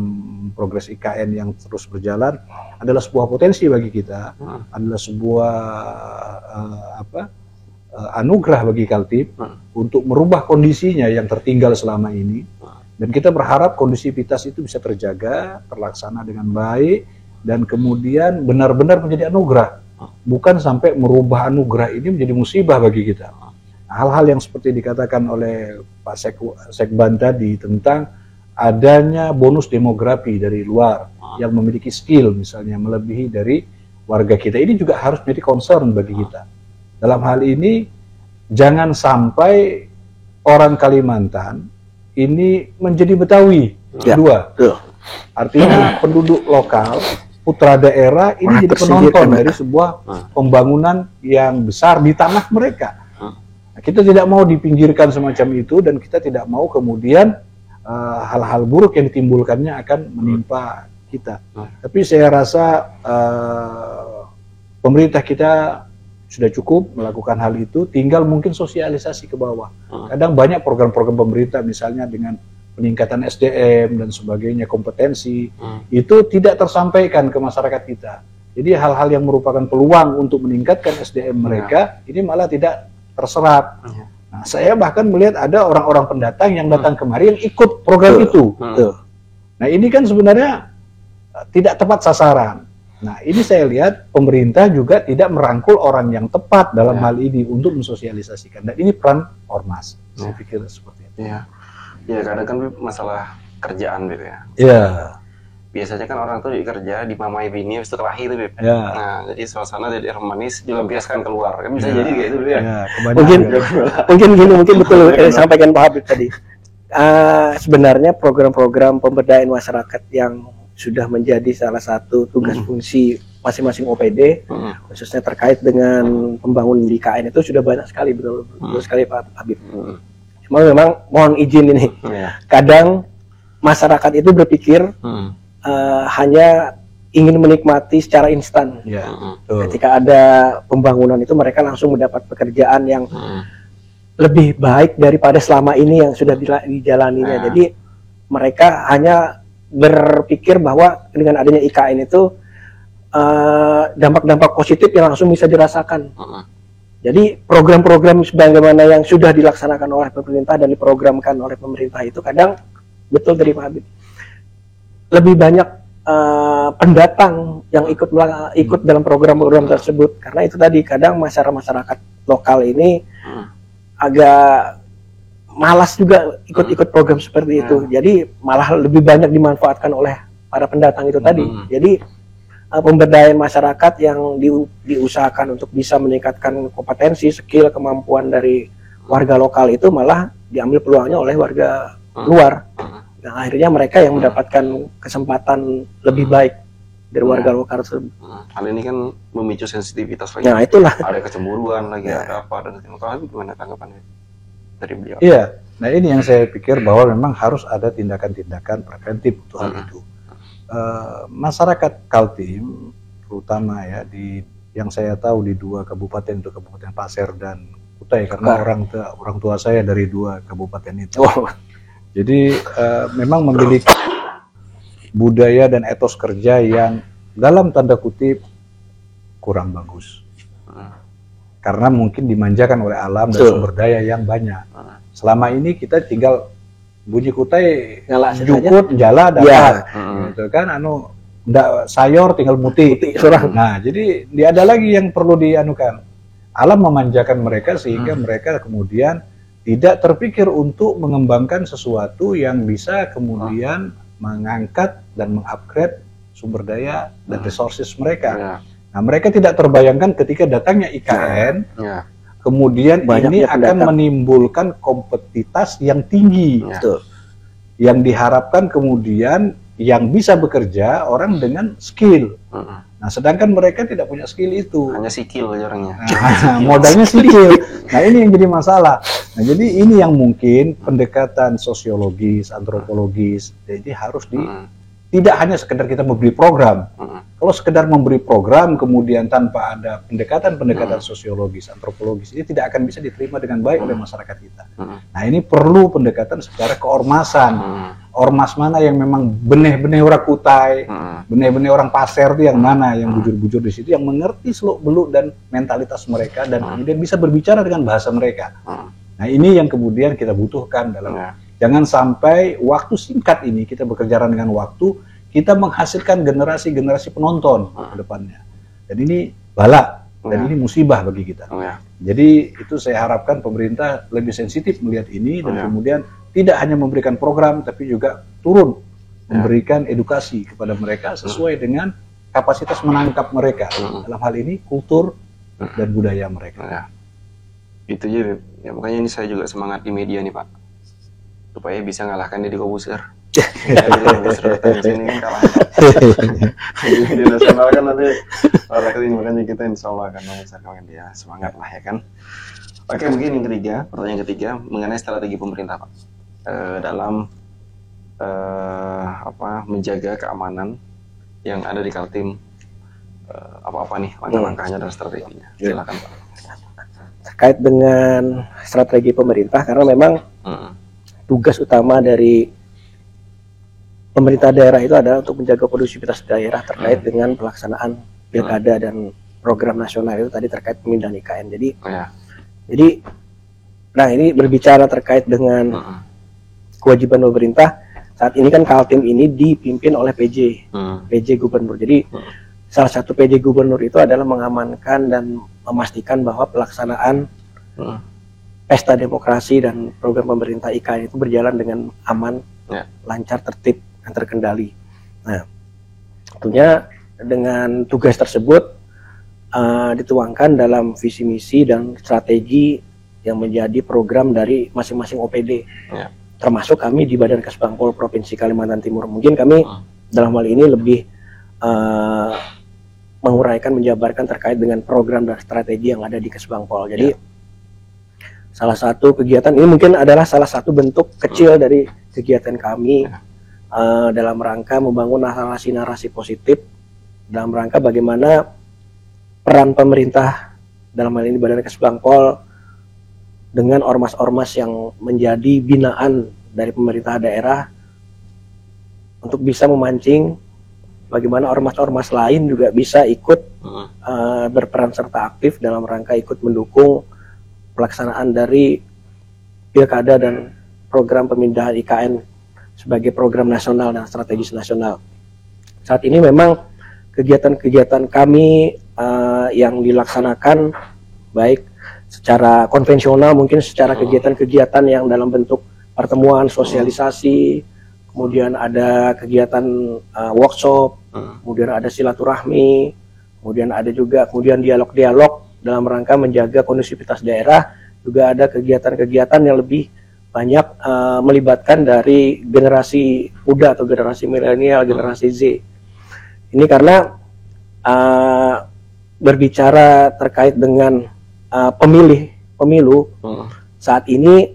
progres IKN yang terus berjalan adalah sebuah potensi bagi kita, adalah sebuah anugerah bagi Kaltim untuk merubah kondisinya yang tertinggal selama ini, dan kita berharap kondisivitas itu bisa terjaga, terlaksana dengan baik, dan kemudian benar-benar menjadi anugerah, bukan sampai merubah anugerah ini menjadi musibah bagi kita. Hal-hal yang seperti dikatakan oleh Pak Sekban tadi tentang adanya bonus demografi dari luar yang memiliki skill misalnya melebihi dari warga kita, ini juga harus menjadi concern bagi kita. Dalam hal ini, jangan sampai orang Kalimantan ini menjadi Betawi. Kedua, artinya penduduk lokal, putra daerah ini jadi penonton dari sebuah pembangunan yang besar di tanah mereka. Nah, kita tidak mau dipinggirkan semacam itu, dan kita tidak mau kemudian hal-hal buruk yang ditimbulkannya akan menimpa kita. Tapi saya rasa pemerintah kita sudah cukup melakukan hal itu, tinggal mungkin sosialisasi ke bawah. Kadang banyak program-program pemerintah misalnya dengan peningkatan SDM dan sebagainya, kompetensi, itu tidak tersampaikan ke masyarakat kita. Jadi hal-hal yang merupakan peluang untuk meningkatkan SDM mereka, ini malah tidak terserap. Nah, saya bahkan melihat ada orang-orang pendatang yang datang kemari yang ikut program itu. Nah, ini kan sebenarnya tidak tepat sasaran. Nah, ini saya lihat pemerintah juga tidak merangkul orang yang tepat dalam hal ini untuk mensosialisasikan. Dan ini peran ormas. Saya pikir seperti itu. Iya. Ya, kadang kan masalah kerjaan gitu ya. Iya. Biasanya kan orang tuh kerja di mamai bini habis itu kelahi itu, Beb. Ya. Nah, jadi suasana jadi harmonis dilampiaskan keluar. Kan bisa jadi kayak itu, Beb. Ya, Mungkin gini, mungkin betul yang disampaikan Pak Habib tadi. Sebenarnya program-program pemberdayaan masyarakat yang sudah menjadi salah satu tugas fungsi masing-masing OPD, khususnya terkait dengan pembangunan di IKN itu sudah banyak sekali, betul sekali Pak Habib. Cuma memang mohon izin ini, kadang masyarakat itu berpikir hanya ingin menikmati secara instan. Ketika ada pembangunan itu mereka langsung mendapat pekerjaan yang lebih baik daripada selama ini yang sudah dijalaninya. Jadi mereka hanya berpikir bahwa dengan adanya IKN itu dampak-dampak positif yang langsung bisa dirasakan. Jadi program-program sebagaimana yang sudah dilaksanakan oleh pemerintah dan diprogramkan oleh pemerintah itu kadang betul dari Pak Habib, lebih banyak pendatang yang ikut dalam program-program tersebut, karena itu tadi kadang masyarakat lokal ini agak malas juga ikut program seperti itu. Jadi malah lebih banyak dimanfaatkan oleh para pendatang itu tadi. Jadi pemberdayaan masyarakat yang diusahakan untuk bisa meningkatkan kompetensi, skill, kemampuan dari warga lokal itu malah diambil peluangnya oleh warga luar. Nah, akhirnya mereka yang mendapatkan kesempatan lebih baik dari warga lokal tersebut. Hal ini kan memicu sensitivitas lagi. Nah, itulah. Ada kecemburuan lagi, ada apa, dan kalau gimana tanggapannya dari beliau? Iya, nah ini yang saya pikir bahwa memang harus ada tindakan-tindakan preventif untuk hal itu. Masyarakat Kaltim, terutama ya yang saya tahu di dua kabupaten, itu Kabupaten Pasir dan Kutai, karena orang tua saya dari dua kabupaten itu. Jadi memang memiliki budaya dan etos kerja yang dalam tanda kutip kurang bagus. Karena mungkin dimanjakan oleh alam dan sumber daya yang banyak. Selama ini kita tinggal bunyi kutai, jukut, jala, dapat, gitu kan, ndak sayor tinggal muti. Nah, jadi dia ada lagi yang perlu dianukan. Alam memanjakan mereka sehingga mereka kemudian tidak terpikir untuk mengembangkan sesuatu yang bisa kemudian mengangkat dan mengupgrade sumber daya dan resources mereka. Nah, mereka tidak terbayangkan ketika datangnya IKN, Ya. kemudian ini Banyaknya akan pendatang. menimbulkan kompetitas yang tinggi. Ya. Betul. Yang diharapkan kemudian yang bisa bekerja orang dengan skill. Mm-mm. Nah, sedangkan mereka tidak punya skill itu. Hanya sikil aja orangnya. Nah, modalnya skill. Nah, ini yang jadi masalah. Nah, jadi ini yang mungkin pendekatan sosiologis, antropologis, jadi harus tidak hanya sekedar kita memberi program. Kalau sekedar memberi program kemudian tanpa ada pendekatan-pendekatan sosiologis, antropologis, ini tidak akan bisa diterima dengan baik oleh masyarakat kita. Nah, ini perlu pendekatan secara keormasan. Ormas mana yang memang benih-benih orang kutai, benih-benih orang pasir itu yang mana, yang bujur-bujur di situ, yang mengerti seluk-beluk dan mentalitas mereka dan kemudian bisa berbicara dengan bahasa mereka. Nah, ini yang kemudian kita butuhkan dalam jangan sampai waktu singkat ini kita bekerja dengan waktu, kita menghasilkan generasi-generasi penonton ke depannya. Dan ini bala dan ini musibah bagi kita. Jadi itu saya harapkan pemerintah lebih sensitif melihat ini dan kemudian tidak hanya memberikan program tapi juga turun memberikan edukasi kepada mereka sesuai dengan kapasitas menangkap mereka dalam hal ini kultur dan budaya mereka. Itu aja, ya makanya ini saya juga semangat di media nih Pak, supaya bisa ngalahkan Deddy Corbuzier. Jadi Corbuzier datang ke sini kan kalah. Di nasional kan nanti orang ini, makanya kita insya Allah akan membesarkan dia, semangat lah ya kan. Oke, mungkin yang ketiga, pertanyaan ketiga mengenai strategi pemerintah Pak dalam menjaga keamanan yang ada di Kaltim, apa-apa nih langkah-langkahnya dan strateginya. Silakan Pak. Terkait dengan strategi pemerintah, karena memang tugas utama dari pemerintah daerah itu adalah untuk menjaga kondusivitas daerah terkait dengan pelaksanaan pilkada dan program nasional itu tadi terkait pemindahan IKN. Jadi, nah ini berbicara terkait dengan kewajiban pemerintah. Saat ini kan Kaltim ini dipimpin oleh PJ Gubernur. Jadi salah satu PJ Gubernur itu adalah mengamankan dan memastikan bahwa pelaksanaan pesta demokrasi dan program pemerintah IKN itu berjalan dengan aman, lancar, tertib, dan terkendali. Nah, tentunya dengan tugas tersebut dituangkan dalam visi misi dan strategi yang menjadi program dari masing-masing OPD. Termasuk kami di Badan Kesbangpol Provinsi Kalimantan Timur. Mungkin kami dalam hal ini lebih menguraikan, menjabarkan terkait dengan program dan strategi yang ada di Kesbangpol. Jadi salah satu kegiatan ini mungkin adalah salah satu bentuk kecil dari kegiatan kami dalam rangka membangun narasi-narasi positif, dalam rangka bagaimana peran pemerintah dalam hal ini Badan Kesbangpol dengan ormas-ormas yang menjadi binaan dari pemerintah daerah untuk bisa memancing bagaimana ormas-ormas lain juga bisa ikut berperan serta aktif dalam rangka ikut mendukung pelaksanaan dari pilkada dan program pemindahan IKN sebagai program nasional dan strategis nasional. Saat ini memang kegiatan-kegiatan kami yang dilaksanakan baik secara konvensional, mungkin secara kegiatan-kegiatan yang dalam bentuk pertemuan, sosialisasi, kemudian ada kegiatan workshop, kemudian ada silaturahmi, kemudian ada juga dialog-dialog dalam rangka menjaga kondusivitas daerah. Juga ada kegiatan-kegiatan yang lebih banyak melibatkan dari generasi muda atau generasi milenial, generasi Z. Ini karena berbicara terkait dengan pemilu saat ini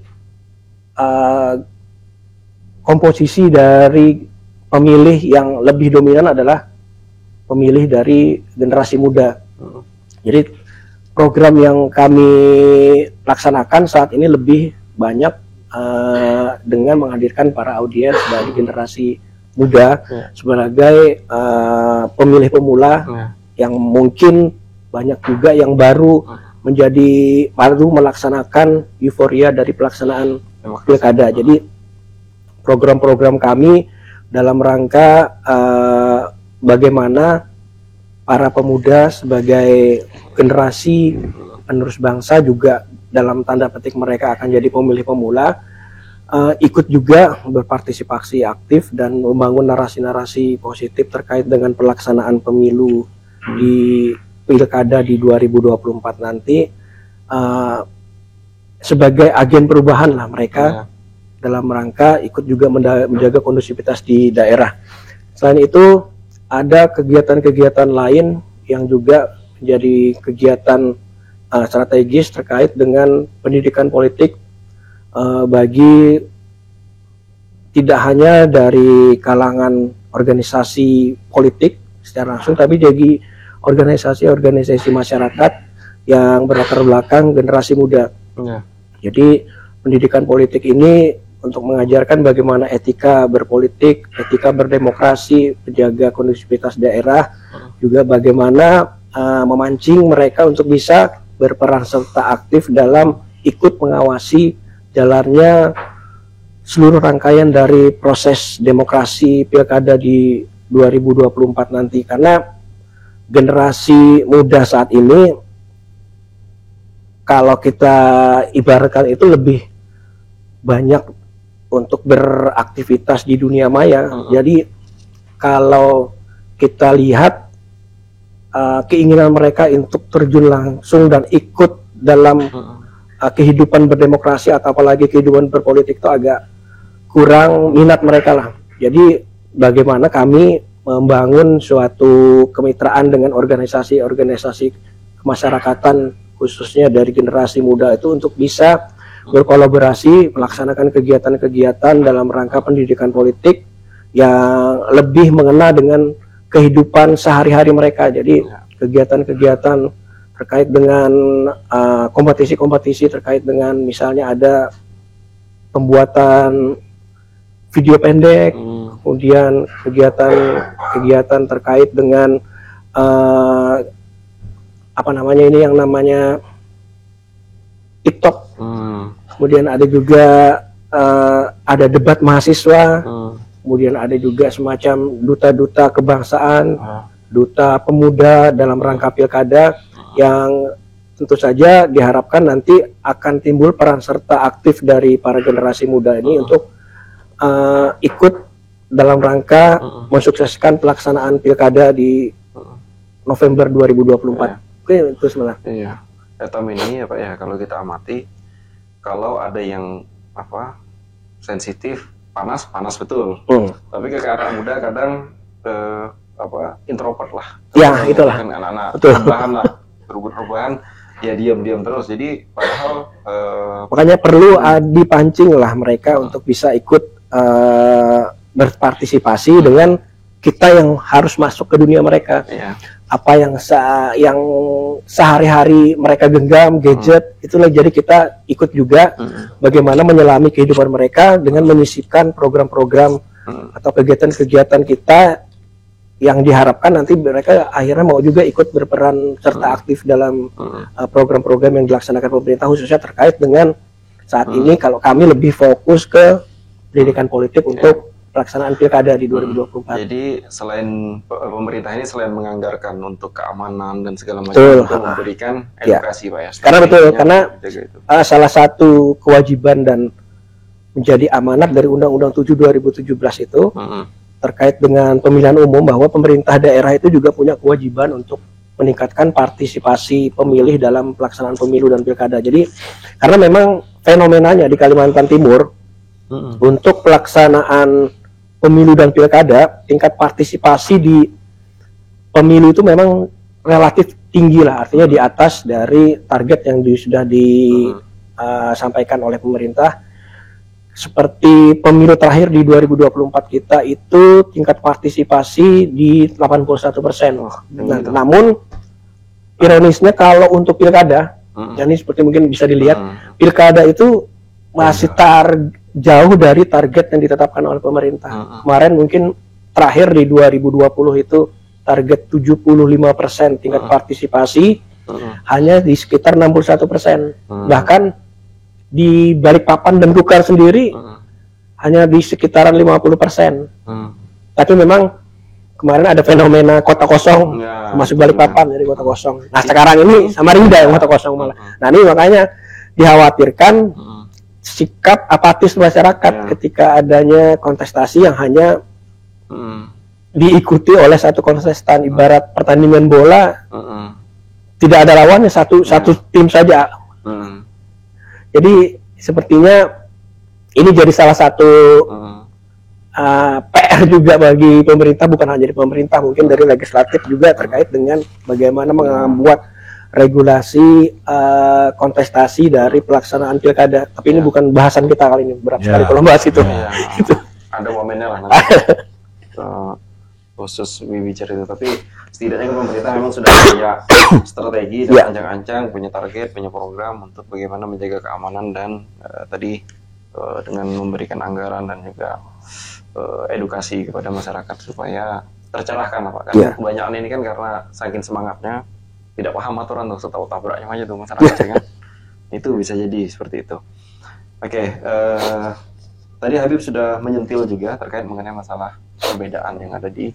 komposisi dari pemilih yang lebih dominan adalah pemilih dari generasi muda. Jadi program yang kami laksanakan saat ini lebih banyak dengan menghadirkan para audiens dari generasi muda sebagai pemilih pemula yang mungkin banyak juga yang baru melaksanakan euforia dari pelaksanaan pilkada. Jadi program-program kami dalam rangka bagaimana para pemuda sebagai generasi penerus bangsa juga dalam tanda petik mereka akan jadi pemilih pemula, ikut juga berpartisipasi aktif dan membangun narasi-narasi positif terkait dengan pelaksanaan pemilu di pilkada di 2024 nanti sebagai agen perubahan lah mereka dalam rangka ikut juga menjaga kondusivitas di daerah. Selain itu ada kegiatan-kegiatan lain yang juga menjadi kegiatan strategis terkait dengan pendidikan politik bagi tidak hanya dari kalangan organisasi politik secara langsung, tapi jadi organisasi-organisasi masyarakat yang berlatar belakang generasi muda. Jadi pendidikan politik ini untuk mengajarkan bagaimana etika berpolitik, etika berdemokrasi, menjaga kondusivitas daerah, juga bagaimana memancing mereka untuk bisa berperan serta aktif dalam ikut mengawasi jalannya seluruh rangkaian dari proses demokrasi pilkada di 2024 nanti. Karena generasi muda saat ini, kalau kita ibaratkan itu lebih banyak untuk beraktivitas di dunia maya. Jadi kalau kita lihat keinginan mereka untuk terjun langsung dan ikut dalam kehidupan berdemokrasi atau apalagi kehidupan berpolitik itu agak kurang minat mereka lah. Jadi bagaimana kami membangun suatu kemitraan dengan organisasi-organisasi kemasyarakatan khususnya dari generasi muda itu untuk bisa berkolaborasi melaksanakan kegiatan-kegiatan dalam rangka pendidikan politik yang lebih mengena dengan kehidupan sehari-hari mereka. Jadi kegiatan-kegiatan terkait dengan kompetisi-kompetisi terkait dengan misalnya ada pembuatan video pendek, kemudian kegiatan-kegiatan terkait dengan apa namanya ini yang namanya TikTok. Kemudian ada juga ada debat mahasiswa. Kemudian ada juga semacam duta-duta kebangsaan, duta pemuda dalam rangka pilkada yang tentu saja diharapkan nanti akan timbul peran serta aktif dari para generasi muda ini untuk ikut dalam rangka mensukseskan pelaksanaan pilkada di November 2024. Oke, itu sebenarnya. Iya. Etam ini ya Pak ya, kalau kita amati, kalau ada yang sensitif, panas betul. Tapi ke anak muda kadang introvert lah. Ya, itulah. Kan anak-anak betul. Perubahan ya diam-diam terus. Jadi padahal makanya perlu dipancing lah mereka untuk bisa ikut berpartisipasi dengan kita yang harus masuk ke dunia mereka. Apa yang sehari-hari mereka genggam, gadget, itulah jadi kita ikut juga bagaimana menyelami kehidupan mereka dengan menyisipkan program-program atau kegiatan-kegiatan kita yang diharapkan nanti mereka akhirnya mau juga ikut berperan serta aktif dalam program-program yang dilaksanakan pemerintah, khususnya terkait dengan saat ini kalau kami lebih fokus ke pendidikan politik untuk pelaksanaan pilkada di 2024. Jadi selain pemerintah ini selain menganggarkan untuk keamanan dan segala macam, juga memberikan edukasi Pak ya. Karena betul, karena salah satu kewajiban dan menjadi amanat dari Undang-Undang 7 2017 itu terkait dengan pemilihan umum, bahwa pemerintah daerah itu juga punya kewajiban untuk meningkatkan partisipasi pemilih dalam pelaksanaan pemilu dan pilkada. Jadi karena memang fenomenanya di Kalimantan Timur untuk pelaksanaan pemilu dan pilkada, tingkat partisipasi di pemilu itu memang relatif tinggi lah, artinya di atas dari target yang sudah disampaikan oleh pemerintah. Seperti pemilu terakhir di 2024 kita itu tingkat partisipasi di 81%. Namun ironisnya kalau untuk pilkada, jadi seperti mungkin bisa dilihat, pilkada itu masih jauh dari target yang ditetapkan oleh pemerintah. Kemarin mungkin terakhir di 2020 itu target 75% tingkat partisipasi, hanya di sekitar 61%. Bahkan di Balikpapan dan Gukar sendiri hanya di sekitaran 50%. Tapi memang kemarin ada fenomena kota kosong, termasuk Balikpapan jadi kota kosong. Nah sekarang ini Samarinda yang kota kosong malah. Nah ini makanya dikhawatirkan sikap apatis masyarakat ketika adanya kontestasi yang hanya diikuti oleh satu kontestan, ibarat pertandingan bola tidak ada lawannya, satu tim saja. Jadi sepertinya ini jadi salah satu PR juga bagi pemerintah, bukan hanya di pemerintah, mungkin dari legislatif juga terkait dengan bagaimana membuat regulasi kontestasi dari pelaksanaan pilkada. Tapi ini bukan bahasan kita kali ini, berat sekali kalau bahas itu. Gitu. Ada momennya lah nanti khusus bicara itu, tapi setidaknya kan pemerintah memang sudah punya strategi dan ancang-ancang, punya target, punya program untuk bagaimana menjaga keamanan dan tadi dengan memberikan anggaran dan juga edukasi kepada masyarakat supaya tercerahkan Pak. Karena kebanyakan ini kan karena saking semangatnya tidak paham aturan tuh, setahu tabraknya aja tuh masyarakat ya kan. Itu bisa jadi seperti itu. Oke, tadi Habib sudah menyentil juga terkait mengenai masalah perbedaan yang ada di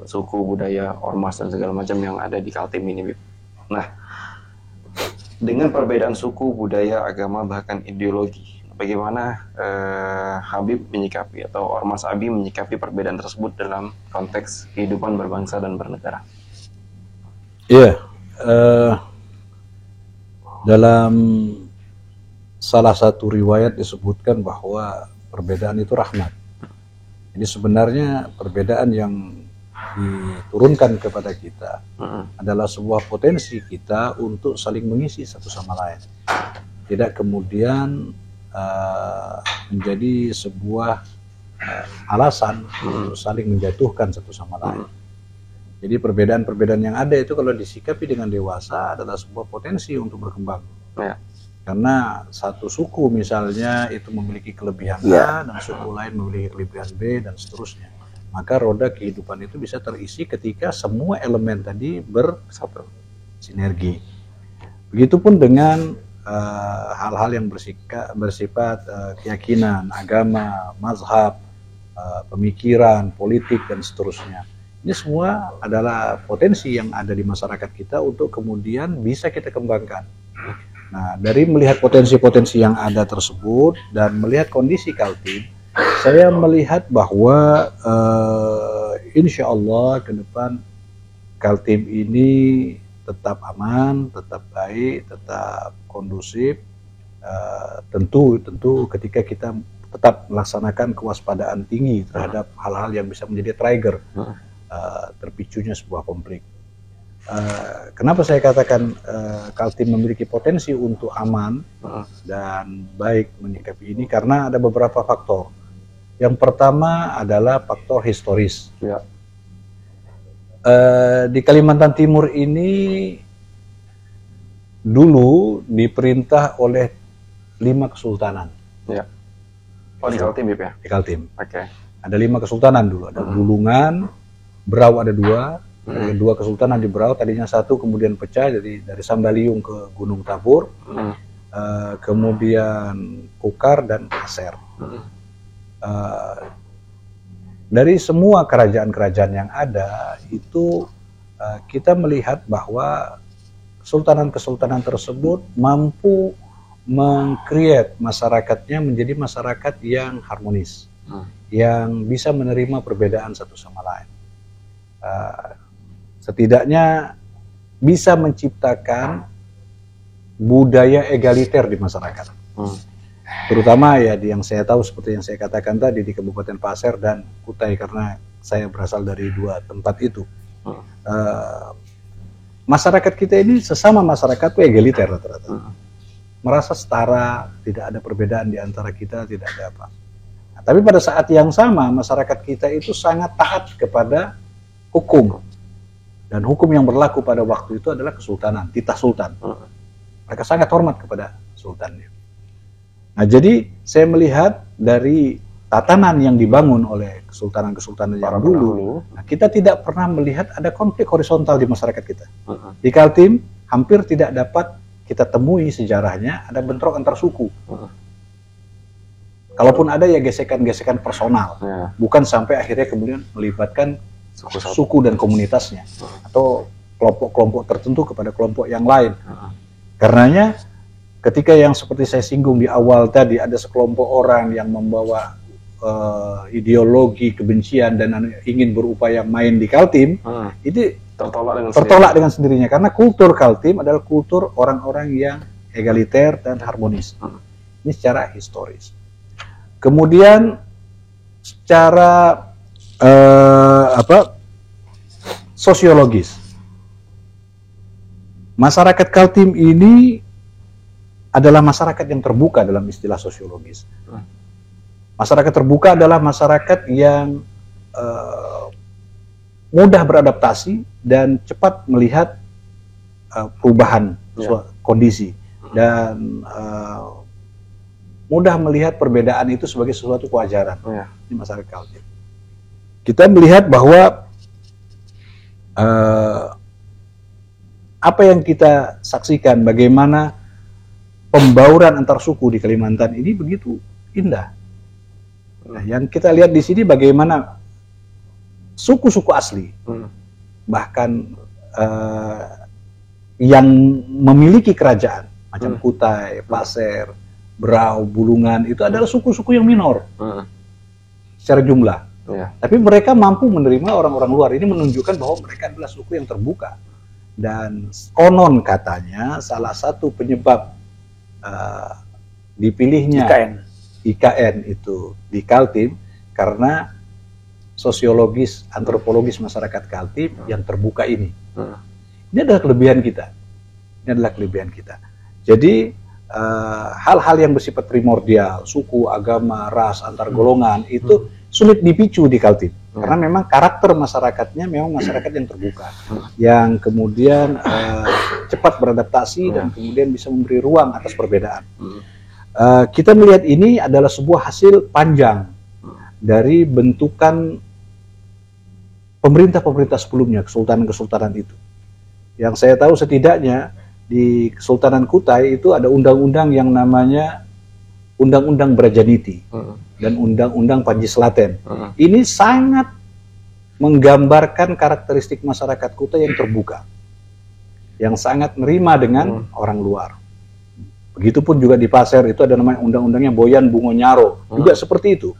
suku, budaya, ormas dan segala macam yang ada di Kaltim ini, Habib. Nah, dengan perbedaan suku, budaya, agama, bahkan ideologi, bagaimana Habib menyikapi atau ormas Habib menyikapi perbedaan tersebut dalam konteks kehidupan berbangsa dan bernegara? Iya, dalam salah satu riwayat disebutkan bahwa perbedaan itu rahmat. Jadi sebenarnya perbedaan yang diturunkan kepada kita adalah sebuah potensi kita untuk saling mengisi satu sama lain. Tidak kemudian menjadi sebuah alasan untuk saling menjatuhkan satu sama lain. Jadi perbedaan-perbedaan yang ada itu kalau disikapi dengan dewasa adalah sebuah potensi untuk berkembang. Karena satu suku misalnya itu memiliki kelebihan A dan suku lain memiliki kelebihan B dan seterusnya. Maka roda kehidupan itu bisa terisi ketika semua elemen tadi bersatu, sinergi. Begitupun dengan hal-hal yang bersifat keyakinan, agama, mazhab, pemikiran, politik dan seterusnya. Ini semua adalah potensi yang ada di masyarakat kita untuk kemudian bisa kita kembangkan. Nah, dari melihat potensi-potensi yang ada tersebut dan melihat kondisi Kaltim, saya melihat bahwa insya Allah ke depan Kaltim ini tetap aman, tetap baik, tetap kondusif. Tentu ketika kita tetap melaksanakan kewaspadaan tinggi terhadap hal-hal yang bisa menjadi trigger terpicunya sebuah konflik. Kenapa saya katakan Kaltim memiliki potensi untuk aman dan baik menyikapi ini? Karena ada beberapa faktor. Yang pertama adalah faktor historis. Di Kalimantan Timur ini dulu diperintah oleh 5 kesultanan. Oh, di Kaltim ya? Di Kaltim. Oke. Ada 5 kesultanan dulu. Ada Bulungan, Berau ada 2. Ada 2 kesultanan di Berau. Tadinya 1 kemudian pecah jadi dari Sambaliung ke Gunung Tabur. Kemudian Kukar dan Aser. Dari semua kerajaan-kerajaan yang ada itu kita melihat bahwa kesultanan-kesultanan tersebut mampu meng-create masyarakatnya menjadi masyarakat yang harmonis, yang bisa menerima perbedaan satu sama lain. Setidaknya bisa menciptakan budaya egaliter di masyarakat. Terutama ya yang saya tahu seperti yang saya katakan tadi di Kabupaten Pasir dan Kutai, karena saya berasal dari 2 tempat itu. Masyarakat kita ini sesama masyarakat itu egaliter rata-rata. Merasa setara, tidak ada perbedaan di antara kita, tidak ada apa. Nah, tapi pada saat yang sama masyarakat kita itu sangat taat kepada hukum. Dan hukum yang berlaku pada waktu itu adalah kesultanan, titah sultan. Mereka sangat hormat kepada sultannya. Nah, jadi saya melihat dari tatanan yang dibangun oleh kesultanan-kesultanan yang dulu, nah, kita tidak pernah melihat ada konflik horizontal di masyarakat kita. Di Kaltim hampir tidak dapat kita temui sejarahnya ada bentrok antar suku. Kalaupun ada ya gesekan-gesekan personal, bukan sampai akhirnya kemudian melibatkan suku dan komunitasnya atau kelompok-kelompok tertentu kepada kelompok yang lain. Karenanya ketika yang seperti saya singgung di awal tadi ada sekelompok orang yang membawa ideologi kebencian dan ingin berupaya main di Kaltim, itu tertolak dengan sendirinya karena kultur Kaltim adalah kultur orang-orang yang egaliter dan harmonis. Ini secara historis. Kemudian secara sosiologis, masyarakat Kaltim ini adalah masyarakat yang terbuka dalam istilah sosiologis. Masyarakat terbuka adalah masyarakat yang mudah beradaptasi dan cepat melihat perubahan kondisi dan mudah melihat perbedaan itu sebagai sesuatu kewajaran di masyarakat Kaltim. Kita melihat bahwa apa yang kita saksikan, bagaimana pembauran antar suku di Kalimantan ini begitu indah. Nah, yang kita lihat di sini bagaimana suku-suku asli, bahkan yang memiliki kerajaan macam Kutai, Pasir, Berau, Bulungan itu adalah suku-suku yang minor secara jumlah. Tapi mereka mampu menerima orang-orang luar. Ini menunjukkan bahwa mereka adalah suku yang terbuka. Dan konon katanya salah satu penyebab dipilihnya IKN itu di Kaltim karena sosiologis, antropologis masyarakat Kaltim yang terbuka ini. Ini adalah kelebihan kita. Ini adalah kelebihan kita. Jadi hal-hal yang bersifat primordial, suku, agama, ras, antar golongan itu sulit dipicu di Kaltim. Karena memang karakter masyarakatnya memang masyarakat yang terbuka, yang kemudian cepat beradaptasi dan kemudian bisa memberi ruang atas perbedaan. Kita melihat ini adalah sebuah hasil panjang dari bentukan pemerintah-pemerintah sebelumnya, kesultanan-kesultanan itu. Yang saya tahu setidaknya di Kesultanan Kutai itu ada undang-undang yang namanya Undang-Undang Brajaniti dan Undang-Undang Panji Slaten. Ini sangat menggambarkan karakteristik masyarakat Kutai yang terbuka, yang sangat menerima dengan orang luar. Begitupun juga di Pasir itu ada namanya undang-undangnya Boyan Bungo Nyaro, juga seperti itu.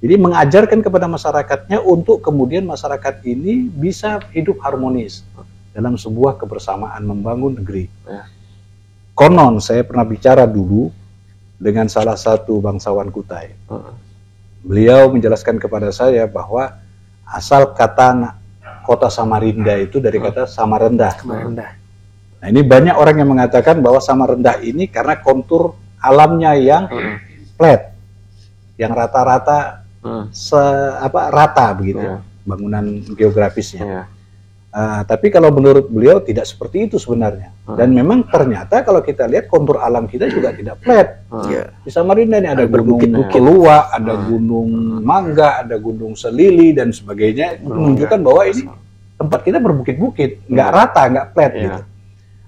Jadi mengajarkan kepada masyarakatnya untuk kemudian masyarakat ini bisa hidup harmonis dalam sebuah kebersamaan membangun negeri. Konon saya pernah bicara dulu dengan salah satu bangsawan Kutai. Beliau menjelaskan kepada saya bahwa asal kata kota Samarinda itu dari kata Samarendah. Nah, ini banyak orang yang mengatakan bahwa Samarendah ini karena kontur alamnya yang flat, yang rata-rata rata begitu, bangunan geografisnya. Tapi kalau menurut beliau tidak seperti itu sebenarnya. Dan memang ternyata kalau kita lihat kontur alam kita juga tidak flat. Di Samarinda ini ada gunung Kelua, ada gunung Mangga, ada gunung Selili dan sebagainya, menunjukkan bahwa ini tempat kita berbukit-bukit, nggak rata, nggak flat gitu.